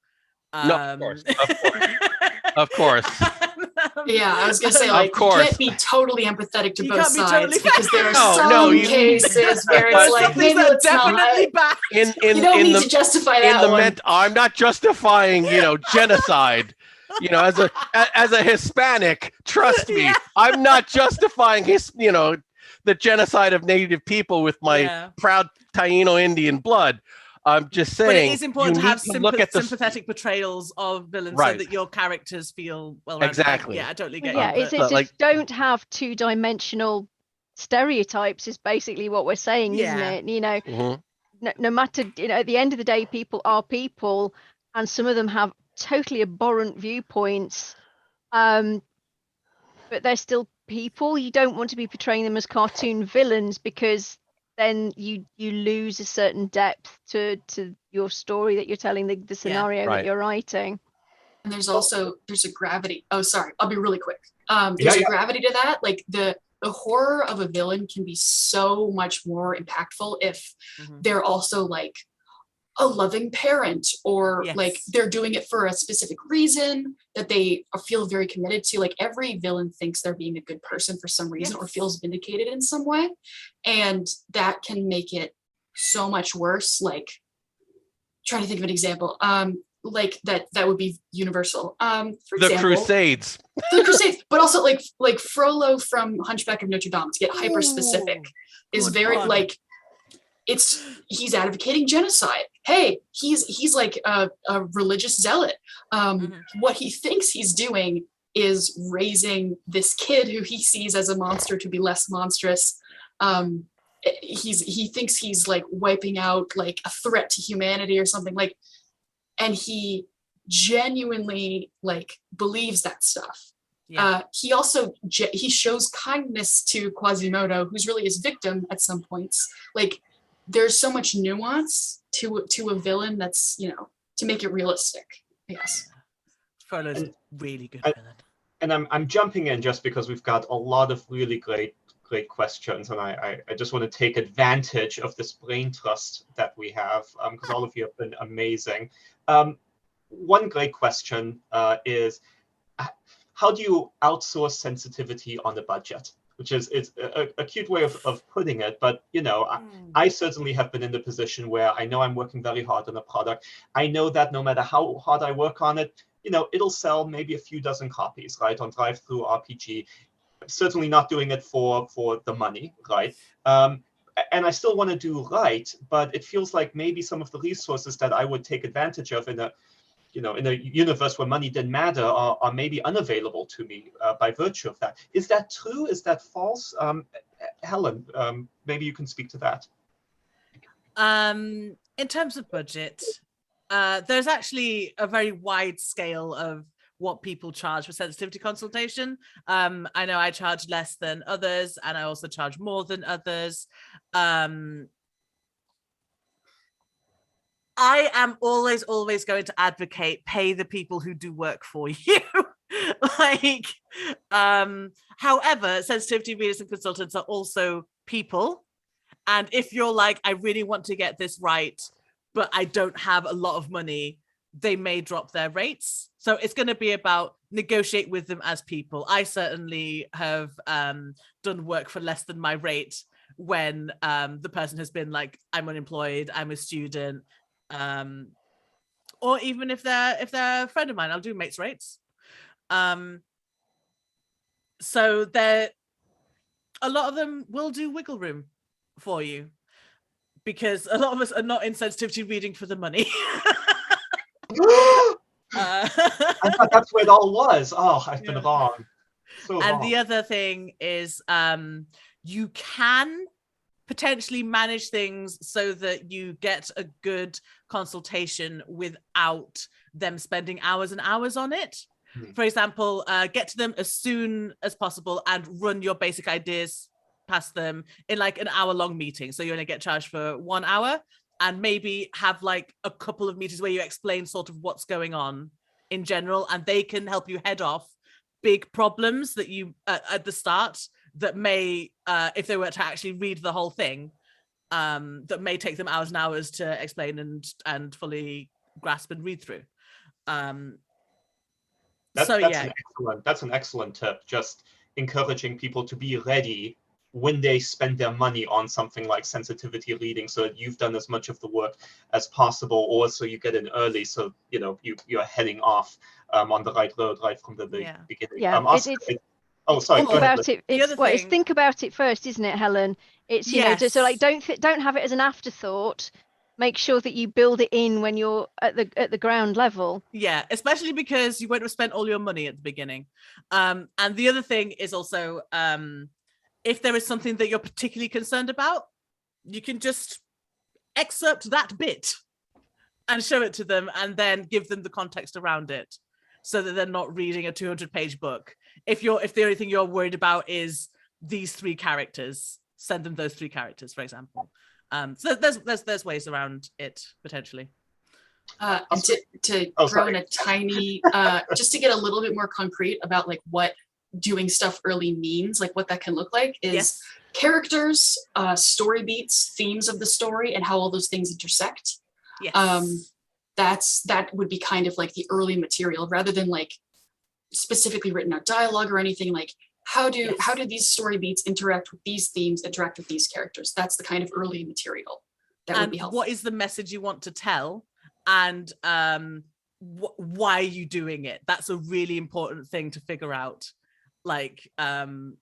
C: No, of course.
E: Yeah, I was gonna say, like, you can't be totally empathetic to both sides
D: totally
E: because there are some cases where it's like, maybe it's definitely bad. You don't need to justify that one.
C: I'm not justifying, genocide. As a Hispanic, trust me, I'm not justifying the genocide of Native people with my proud Taino Indian blood. I'm just saying,
D: but it is important to have sympathetic portrayals of villains so that your characters feel well.
C: Exactly.
D: Yeah, I totally get
B: you.
D: It's
B: just don't have 2-dimensional stereotypes. Is basically what we're saying, isn't it? No matter, at the end of the day, people are people, and some of them have totally abhorrent viewpoints, but they're still people. You don't want to be portraying them as cartoon villains because then you lose a certain depth to your story that you're telling, the scenario that you're writing.
E: And there's a gravity. Oh, sorry, I'll be really quick. There's a gravity to that. Like the horror of a villain can be so much more impactful if they're also like a loving parent, or like they're doing it for a specific reason that they feel very committed to. Like every villain thinks they're being a good person for some reason or feels vindicated in some way. And that can make it so much worse. Like, trying to think of an example. Like that would be universal. For example, the Crusades, but also like Frollo from Hunchback of Notre Dame, to get hyper specific, is very like, he's advocating genocide. Hey, he's like a religious zealot. What he thinks he's doing is raising this kid who he sees as a monster to be less monstrous. He thinks he's like wiping out like a threat to humanity or something, like, and he genuinely like believes that stuff. He also he shows kindness to Quasimodo, who's really his victim at some points. Like, there's so much nuance to a villain that's, to make it realistic. Yes.
D: Frollo's really good villain.
A: And I'm jumping in just because we've got a lot of really great questions, and I just want to take advantage of this brain trust that we have, because all of you have been amazing. One great question is, how do you outsource sensitivity on a budget? Which is a cute way of putting it, but I certainly have been in the position where I know I'm working very hard on a product. I know that no matter how hard I work on it, it'll sell maybe a few dozen copies, right, on Drive-Thru RPG. I'm certainly not doing it for the money, right? And I still want to do right, but it feels like maybe some of the resources that I would take advantage of in a universe where money didn't matter are maybe unavailable to me by virtue of that. Is that true? Is that false? Helen, maybe you can speak to that.
D: In terms of budget, there's actually a very wide scale of what people charge for sensitivity consultation. I know I charge less than others, and I also charge more than others. I am always going to advocate pay the people who do work for you. However, sensitivity readers and consultants are also people. And if you're like, I really want to get this right, but I don't have a lot of money, they may drop their rates. So it's going to be about negotiate with them as people. I certainly have done work for less than my rate when the person has been like, I'm unemployed, I'm a student, or even if they're a friend of mine, I'll do mates rates. So a lot of them will do wiggle room for you, because a lot of us are not in sensitivity reading for the money.
A: I thought that's where it all was. Oh, I've been wrong. So
D: and
A: wrong.
D: the other thing is you can potentially manage things so that you get a good consultation without them spending hours and hours on it. For example, get to them as soon as possible and run your basic ideas past them in like an hour-long meeting. So you only get charged for 1 hour, and maybe have like a couple of meetings where you explain sort of what's going on in general, and they can help you head off big problems that you at the start that may, if they were to actually read the whole thing, that may take them hours and hours to explain and fully grasp and read through.
A: That's an excellent tip. Just encouraging people to be ready when they spend their money on something like sensitivity reading, so that you've done as much of the work as possible, or so you get in early, so you're heading off on the right road right from the beginning.
B: Yeah,
A: sorry.
B: Think about it. It's think about it first, isn't it, Helen? It's so like don't have it as an afterthought. Make sure that you build it in when you're at the ground level.
D: Yeah, especially because you won't have spent all your money at the beginning. And the other thing is also, if there is something that you're particularly concerned about, you can just excerpt that bit and show it to them, and then give them the context around it, so that they're not reading a 200-page book. If the only thing you're worried about is these 3 characters, send them those 3 characters, for example. So there's ways around it potentially.
E: And to throw in a tiny, just to get a little bit more concrete about like what doing stuff early means, like what that can look like is characters, story beats, themes of the story, and how all those things intersect. Yes. That would be kind of like the early material, rather than like specifically written out dialogue or anything. Like how do these story beats interact with these themes, interact with these characters? That's the kind of early material that would be helpful. What is
D: the message you want to tell, and why are you doing it? That's a really important thing to figure out, like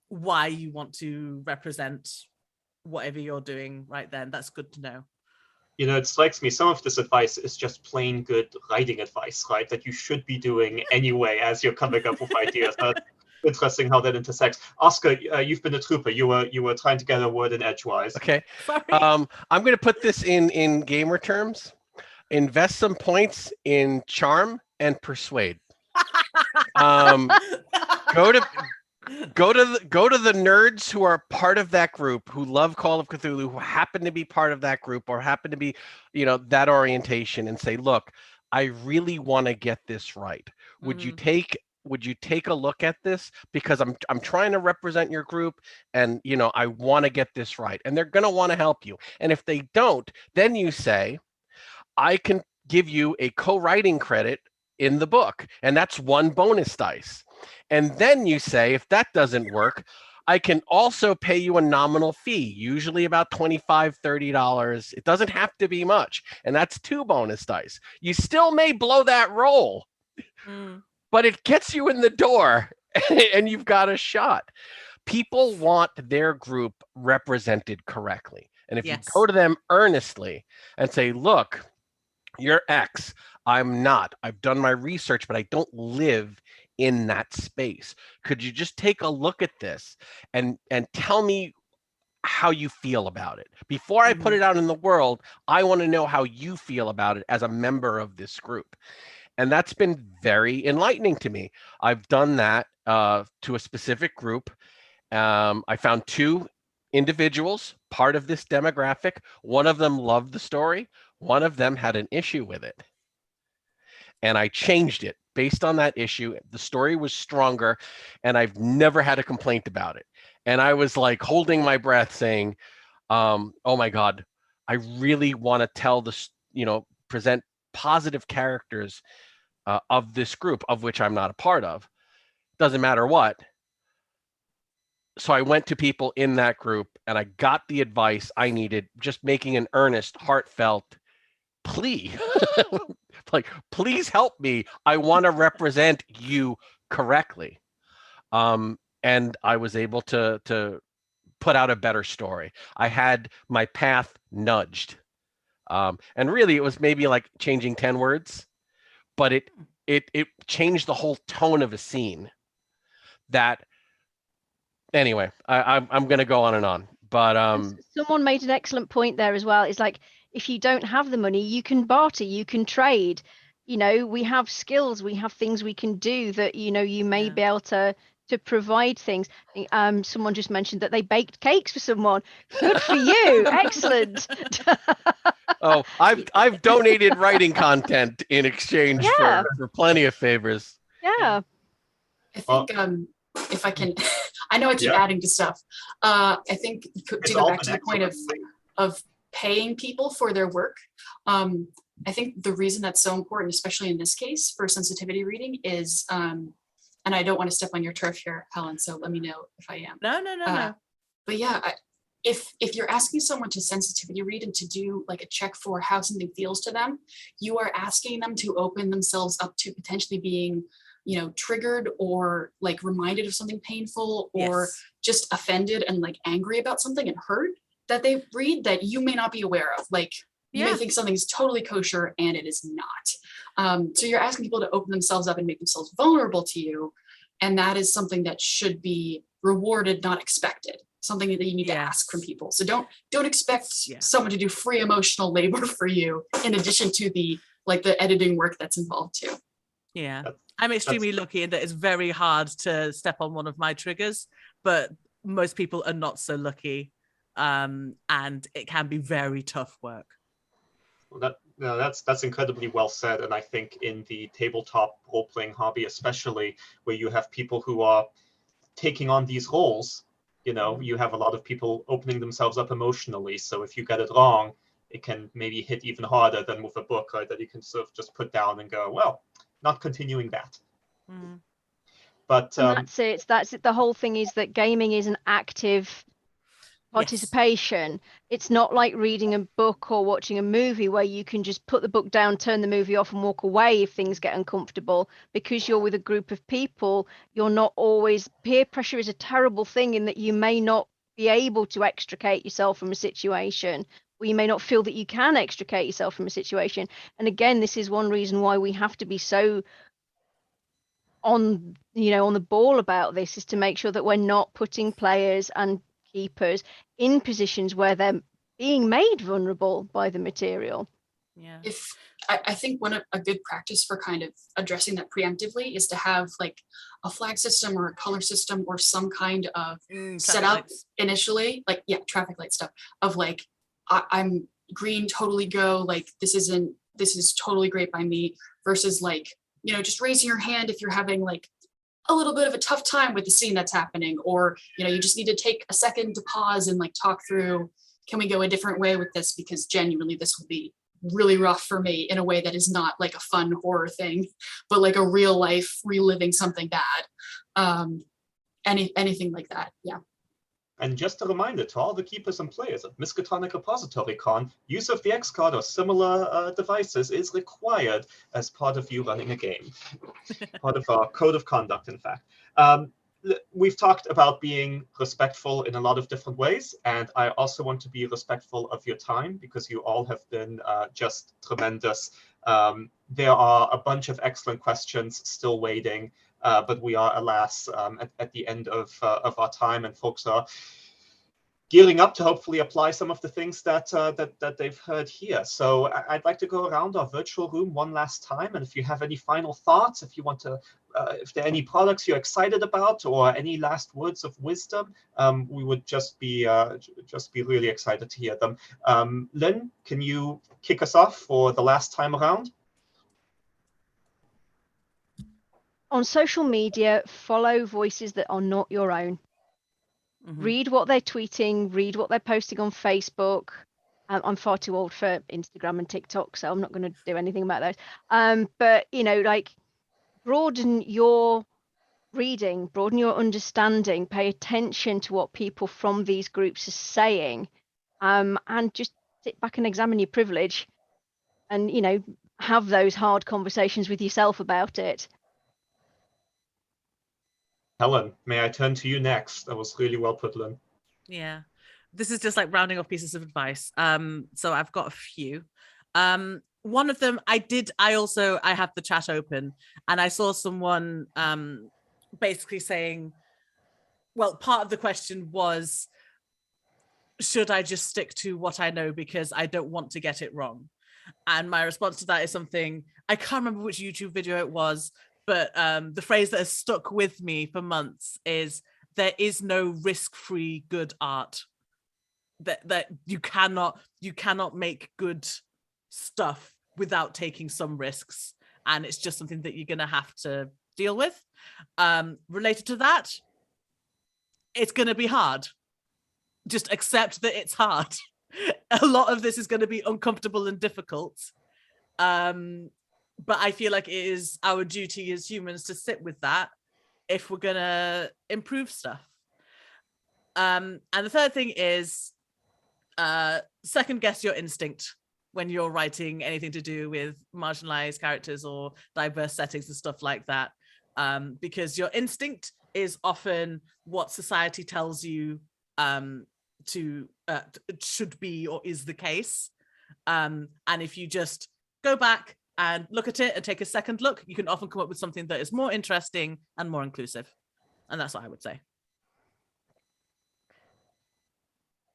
D: why you want to represent whatever you're doing right then. That's good to know.
A: It strikes me some of this advice is just plain good writing advice, right? That you should be doing anyway as you're coming up with ideas. Interesting how that intersects. Oscar, you've been a trooper. You were trying to get a word in edgewise.
C: Okay.
D: Sorry.
C: I'm going to put this in gamer terms. Invest some points in charm and persuade. Go to the nerds who are part of that group, who love Call of Cthulhu, who happen to be part of that group, or happen to be, that orientation, and say, look, I really want to get this right. Would you take a look at this, because I'm trying to represent your group, and I want to get this right. And they're going to want to help you. And if they don't, then you say, I can give you a co-writing credit in the book, and that's 1 bonus dice. And then you say, if that doesn't work, I can also pay you a nominal fee, usually about $25, $30. It doesn't have to be much, and that's 2 bonus dice. You still may blow that roll, but it gets you in the door, and you've got a shot. People want their group represented correctly. And if you go to them earnestly and say, look, you're X, I'm not. I've done my research, but I don't live in that space. Could you just take a look at this and tell me how you feel about it? Before I put it out in the world, I want to know how you feel about it as a member of this group. And that's been very enlightening to me. I've done that to a specific group. I found 2 individuals, part of this demographic. One of them loved the story. One of them had an issue with it. And I changed it based on that issue. The story was stronger, and I've never had a complaint about it. And I was like holding my breath saying, oh my God, I really want to tell this, present positive characters of this group, of which I'm not a part of. Doesn't matter what. So I went to people in that group and I got the advice I needed, just making an earnest, heartfelt plea. Like, please help me. I want to represent you correctly. And I was able to put out a better story. I had my path nudged. And really it was maybe like changing 10 words, but it changed the whole tone of a scene. That anyway, I'm going to go on and on, but
B: someone made an excellent point there as well. It's like, if you don't have the money, you can barter, you can trade. We have skills, we have things we can do that you may be able to provide things. Someone just mentioned that they baked cakes for someone. Good for you. Excellent.
C: Oh, I've donated writing content in exchange for plenty of favors.
B: Yeah.
E: I think if I can, I know I keep adding to stuff. I think to go back to the point of paying people for their work. I think the reason that's so important, especially in this case for sensitivity reading, is, and I don't want to step on your turf here, Helen, so let me know if I am.
D: No.
E: But yeah, if you're asking someone to sensitivity read and to do like a check for how something feels to them, you are asking them to open themselves up to potentially being triggered or like reminded of something painful or just offended and like angry about something and hurt that they read that you may not be aware of. Like you may think something's totally kosher and it is not. So you're asking people to open themselves up and make themselves vulnerable to you. And that is something that should be rewarded, not expected. Something that you need to ask from people. So don't expect someone to do free emotional labor for you in addition to the editing work that's involved too.
D: Yeah. I'm extremely lucky in that it's very hard to step on one of my triggers, but most people are not so lucky. And it can be very tough work.
A: Well, that's incredibly well said. And I think in the tabletop role-playing hobby, especially where you have people who are taking on these roles, you have a lot of people opening themselves up emotionally. So if you get it wrong, it can maybe hit even harder than with a book, right? That you can sort of just put down and go, well, not continuing that. But
B: that's it. The whole thing is that gaming is an active participation. It's not like reading a book or watching a movie where you can just put the book down, turn the movie off and walk away if things get uncomfortable. Because you're with a group of people, you're not always, peer pressure is a terrible thing in that you may not be able to extricate yourself from a situation, or you may not feel that you can extricate yourself from a situation. And again, this is one reason why we have to be so on the ball about this, is to make sure that we're not putting players and keepers in positions where they're being made vulnerable by the material.
E: If I think a good practice for kind of addressing that preemptively is to have like a flag system or a color system or some kind of setup initially, like traffic light stuff of like I'm green, totally go, like this is totally great by me, versus like just raising your hand if you're having like a little bit of a tough time with the scene that's happening, or you just need to take a second to pause and like talk through, can we go a different way with this, because genuinely this will be really rough for me in a way that is not like a fun horror thing, but like a real life reliving something bad. Anything like that.
A: And just a reminder to all the keepers and players at Miskatonic Repository Con, use of the X card or similar devices is required as part of you running a game. Part of our code of conduct, in fact. We've talked about being respectful in a lot of different ways, and I also want to be respectful of your time because you all have been just tremendous. There are a bunch of excellent questions still waiting. But we are, alas, at the end of our time, and folks are gearing up to hopefully apply some of the things that they've heard here. So I'd like to go around our virtual room one last time, and if you have any final thoughts, if you want to, if there are any products you're excited about, or any last words of wisdom, we would just be really excited to hear them. Lynne, can you kick us off for the last time around?
B: On social media, follow voices that are not your own. Read what they're tweeting, read what they're posting on Facebook, I'm far too old for Instagram and TikTok, so I'm not going to do anything about those. But like, broaden your reading, broaden your understanding, pay attention to what people from these groups are saying, and just sit back and examine your privilege, and have those hard conversations with yourself about it.
A: Helen, may I turn to you next? That was really well put, Lynn.
D: Yeah, this is just like rounding off pieces of advice. So I've got a few. One of them, I have the chat open, and I saw someone basically saying, well, part of the question was, should I just stick to what I know because I don't want to get it wrong? And my response to that is something, I can't remember which YouTube video it was, but the phrase that has stuck with me for months is, there is no risk-free good art. That you cannot make good stuff without taking some risks, and it's just something that you're gonna have to deal with. Related to that, it's gonna be hard. Just accept that it's hard. A lot of this is going to be uncomfortable and difficult. But I feel like it is our duty as humans to sit with that if we're going to improve stuff. And the third thing is second guess your instinct when you're writing anything to do with marginalized characters or diverse settings and stuff like that. Because your instinct is often what society tells you should be or is the case. And if you just go back and look at it and take a second look, you can often come up with something that is more interesting and more inclusive. And that's what I would say.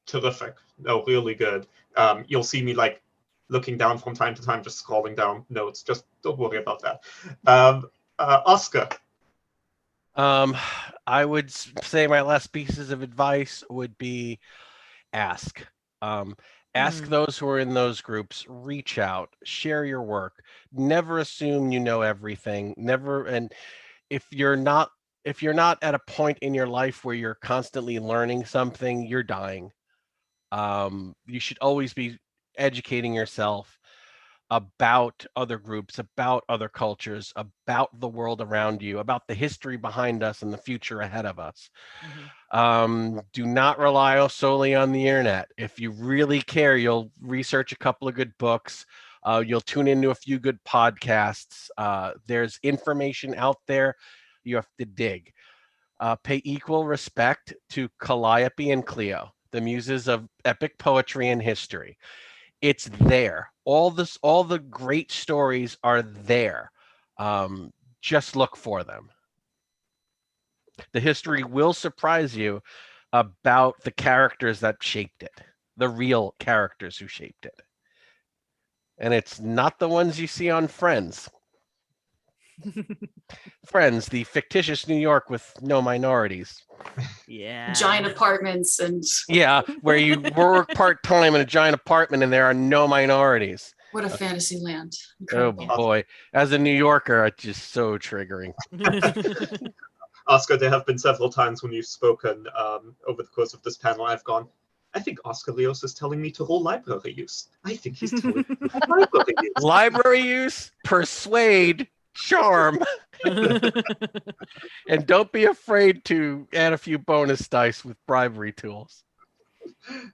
A: Terrific. No, really good. You'll see me like looking down from time to time, just scrolling down notes. Just don't worry about that. Oscar.
C: I would say my last pieces of advice would be ask. Ask those who are in those groups, reach out, share your work. Never assume you know everything. Never, and if you're not at a point in your life where you're constantly learning something, you're dying. You should always be educating yourself about other groups, about other cultures, about the world around you, about the history behind us and the future ahead of us. Do not rely solely on the internet. If you really care, you'll research a couple of good books. You'll tune into a few good podcasts. There's information out there. You have to dig. Pay equal respect to Calliope and Cleo, the muses of epic poetry and history. It's there. All the great stories are there. Just look for them. The history will surprise you about the characters that shaped it, the real characters who shaped it. And it's not the ones you see on Friends. Friends, the fictitious New York with no minorities.
D: Yeah.
E: Giant apartments and
C: yeah, where you work part-time in a giant apartment and there are no minorities.
E: What a fantasy land. Incredible.
C: Oh boy. As a New Yorker, it's just so triggering.
A: Oscar, there have been several times when you've spoken over the course of this panel, I've gone, I think Oscar Rios is telling me to roll library use. I think he's telling me to roll library use.
C: Library use, persuade, charm. And don't be afraid to add a few bonus dice with bribery tools.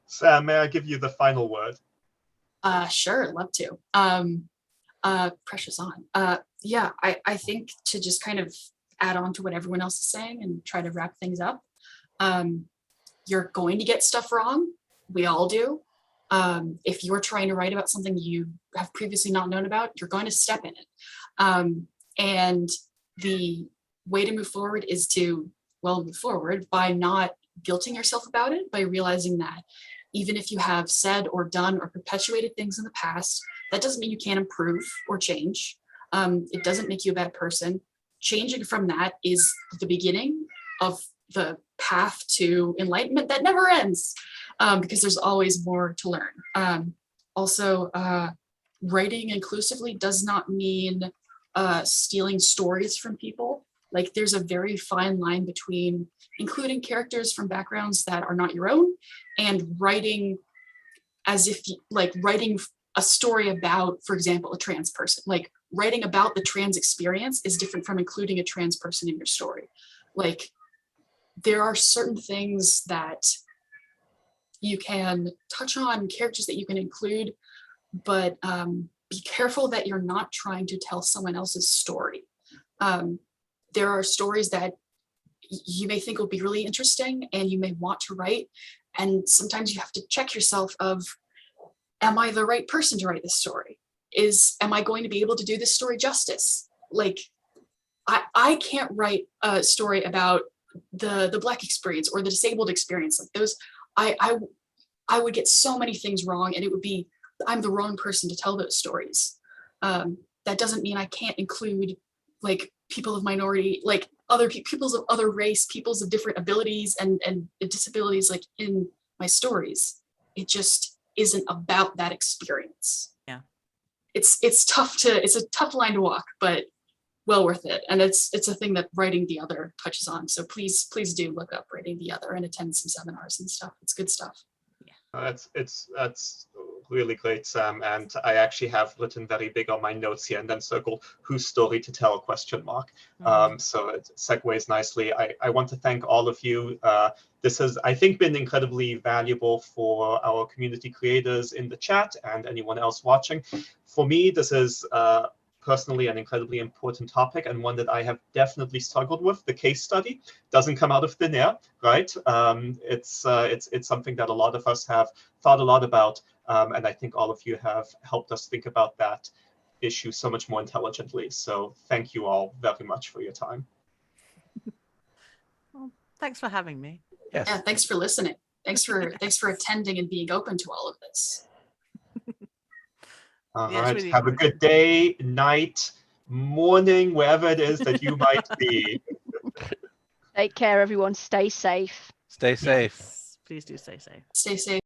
A: Sam, may I give you the final word?
E: Sure, love to. Pressure's on. Yeah, I think to just kind of add on to what everyone else is saying and try to wrap things up. You're going to get stuff wrong. We all do. If you're trying to write about something you have previously not known about, you're going to step in it. And the way to move forward is to, move forward by not guilting yourself about it, by realizing that even if you have said or done or perpetuated things in the past, that doesn't mean you can't improve or change. It doesn't make you a bad person. Changing from that is the beginning of the path to enlightenment that never ends, because there's always more to learn. Also, writing inclusively does not mean stealing stories from people. Like, there's a very fine line between including characters from backgrounds that are not your own and writing as if like writing a story about, for example, a trans person. Like writing about the trans experience is different from including a trans person in your story. Like there are certain things that you can touch on, characters that you can include, but be careful that you're not trying to tell someone else's story. There are stories that you may think will be really interesting and you may want to write. And sometimes you have to check yourself of, am I the right person to write this story? Am I going to be able to do this story justice? Like, I can't write a story about the Black experience or the disabled experience. Like those, I would get so many things wrong, and it would be, I'm the wrong person to tell those stories. That doesn't mean I can't include like people of minority, like other peoples of other race, peoples of different abilities and disabilities, like in my stories. It just isn't about that experience.
D: Yeah,
E: it's a tough line to walk, but well worth it. And it's a thing that Writing the Other touches on. So please do look up Writing the Other and attend some seminars and stuff. It's good stuff.
A: That's really great, Sam. And I actually have written very big on my notes here and then circled whose story to tell ? So it segues nicely. I want to thank all of you. This has, I think, been incredibly valuable for our community creators in the chat and anyone else watching. For me, this is personally an incredibly important topic, and one that I have definitely struggled with. The case study doesn't come out of thin air, right? It's something that a lot of us have thought a lot about, and I think all of you have helped us think about that issue so much more intelligently. So thank you all very much for your time.
D: Well, thanks for having me.
C: Yes.
E: Yeah, thanks for listening. Thanks for attending and being open to all of this.
A: All
D: Yeah, it's
A: right.
D: really
A: Have a
D: important.
A: good day, night, morning, wherever it is that you might be.
B: Take care, everyone. Stay safe.
C: Stay safe.
D: Yes, please do stay safe.
E: Stay safe.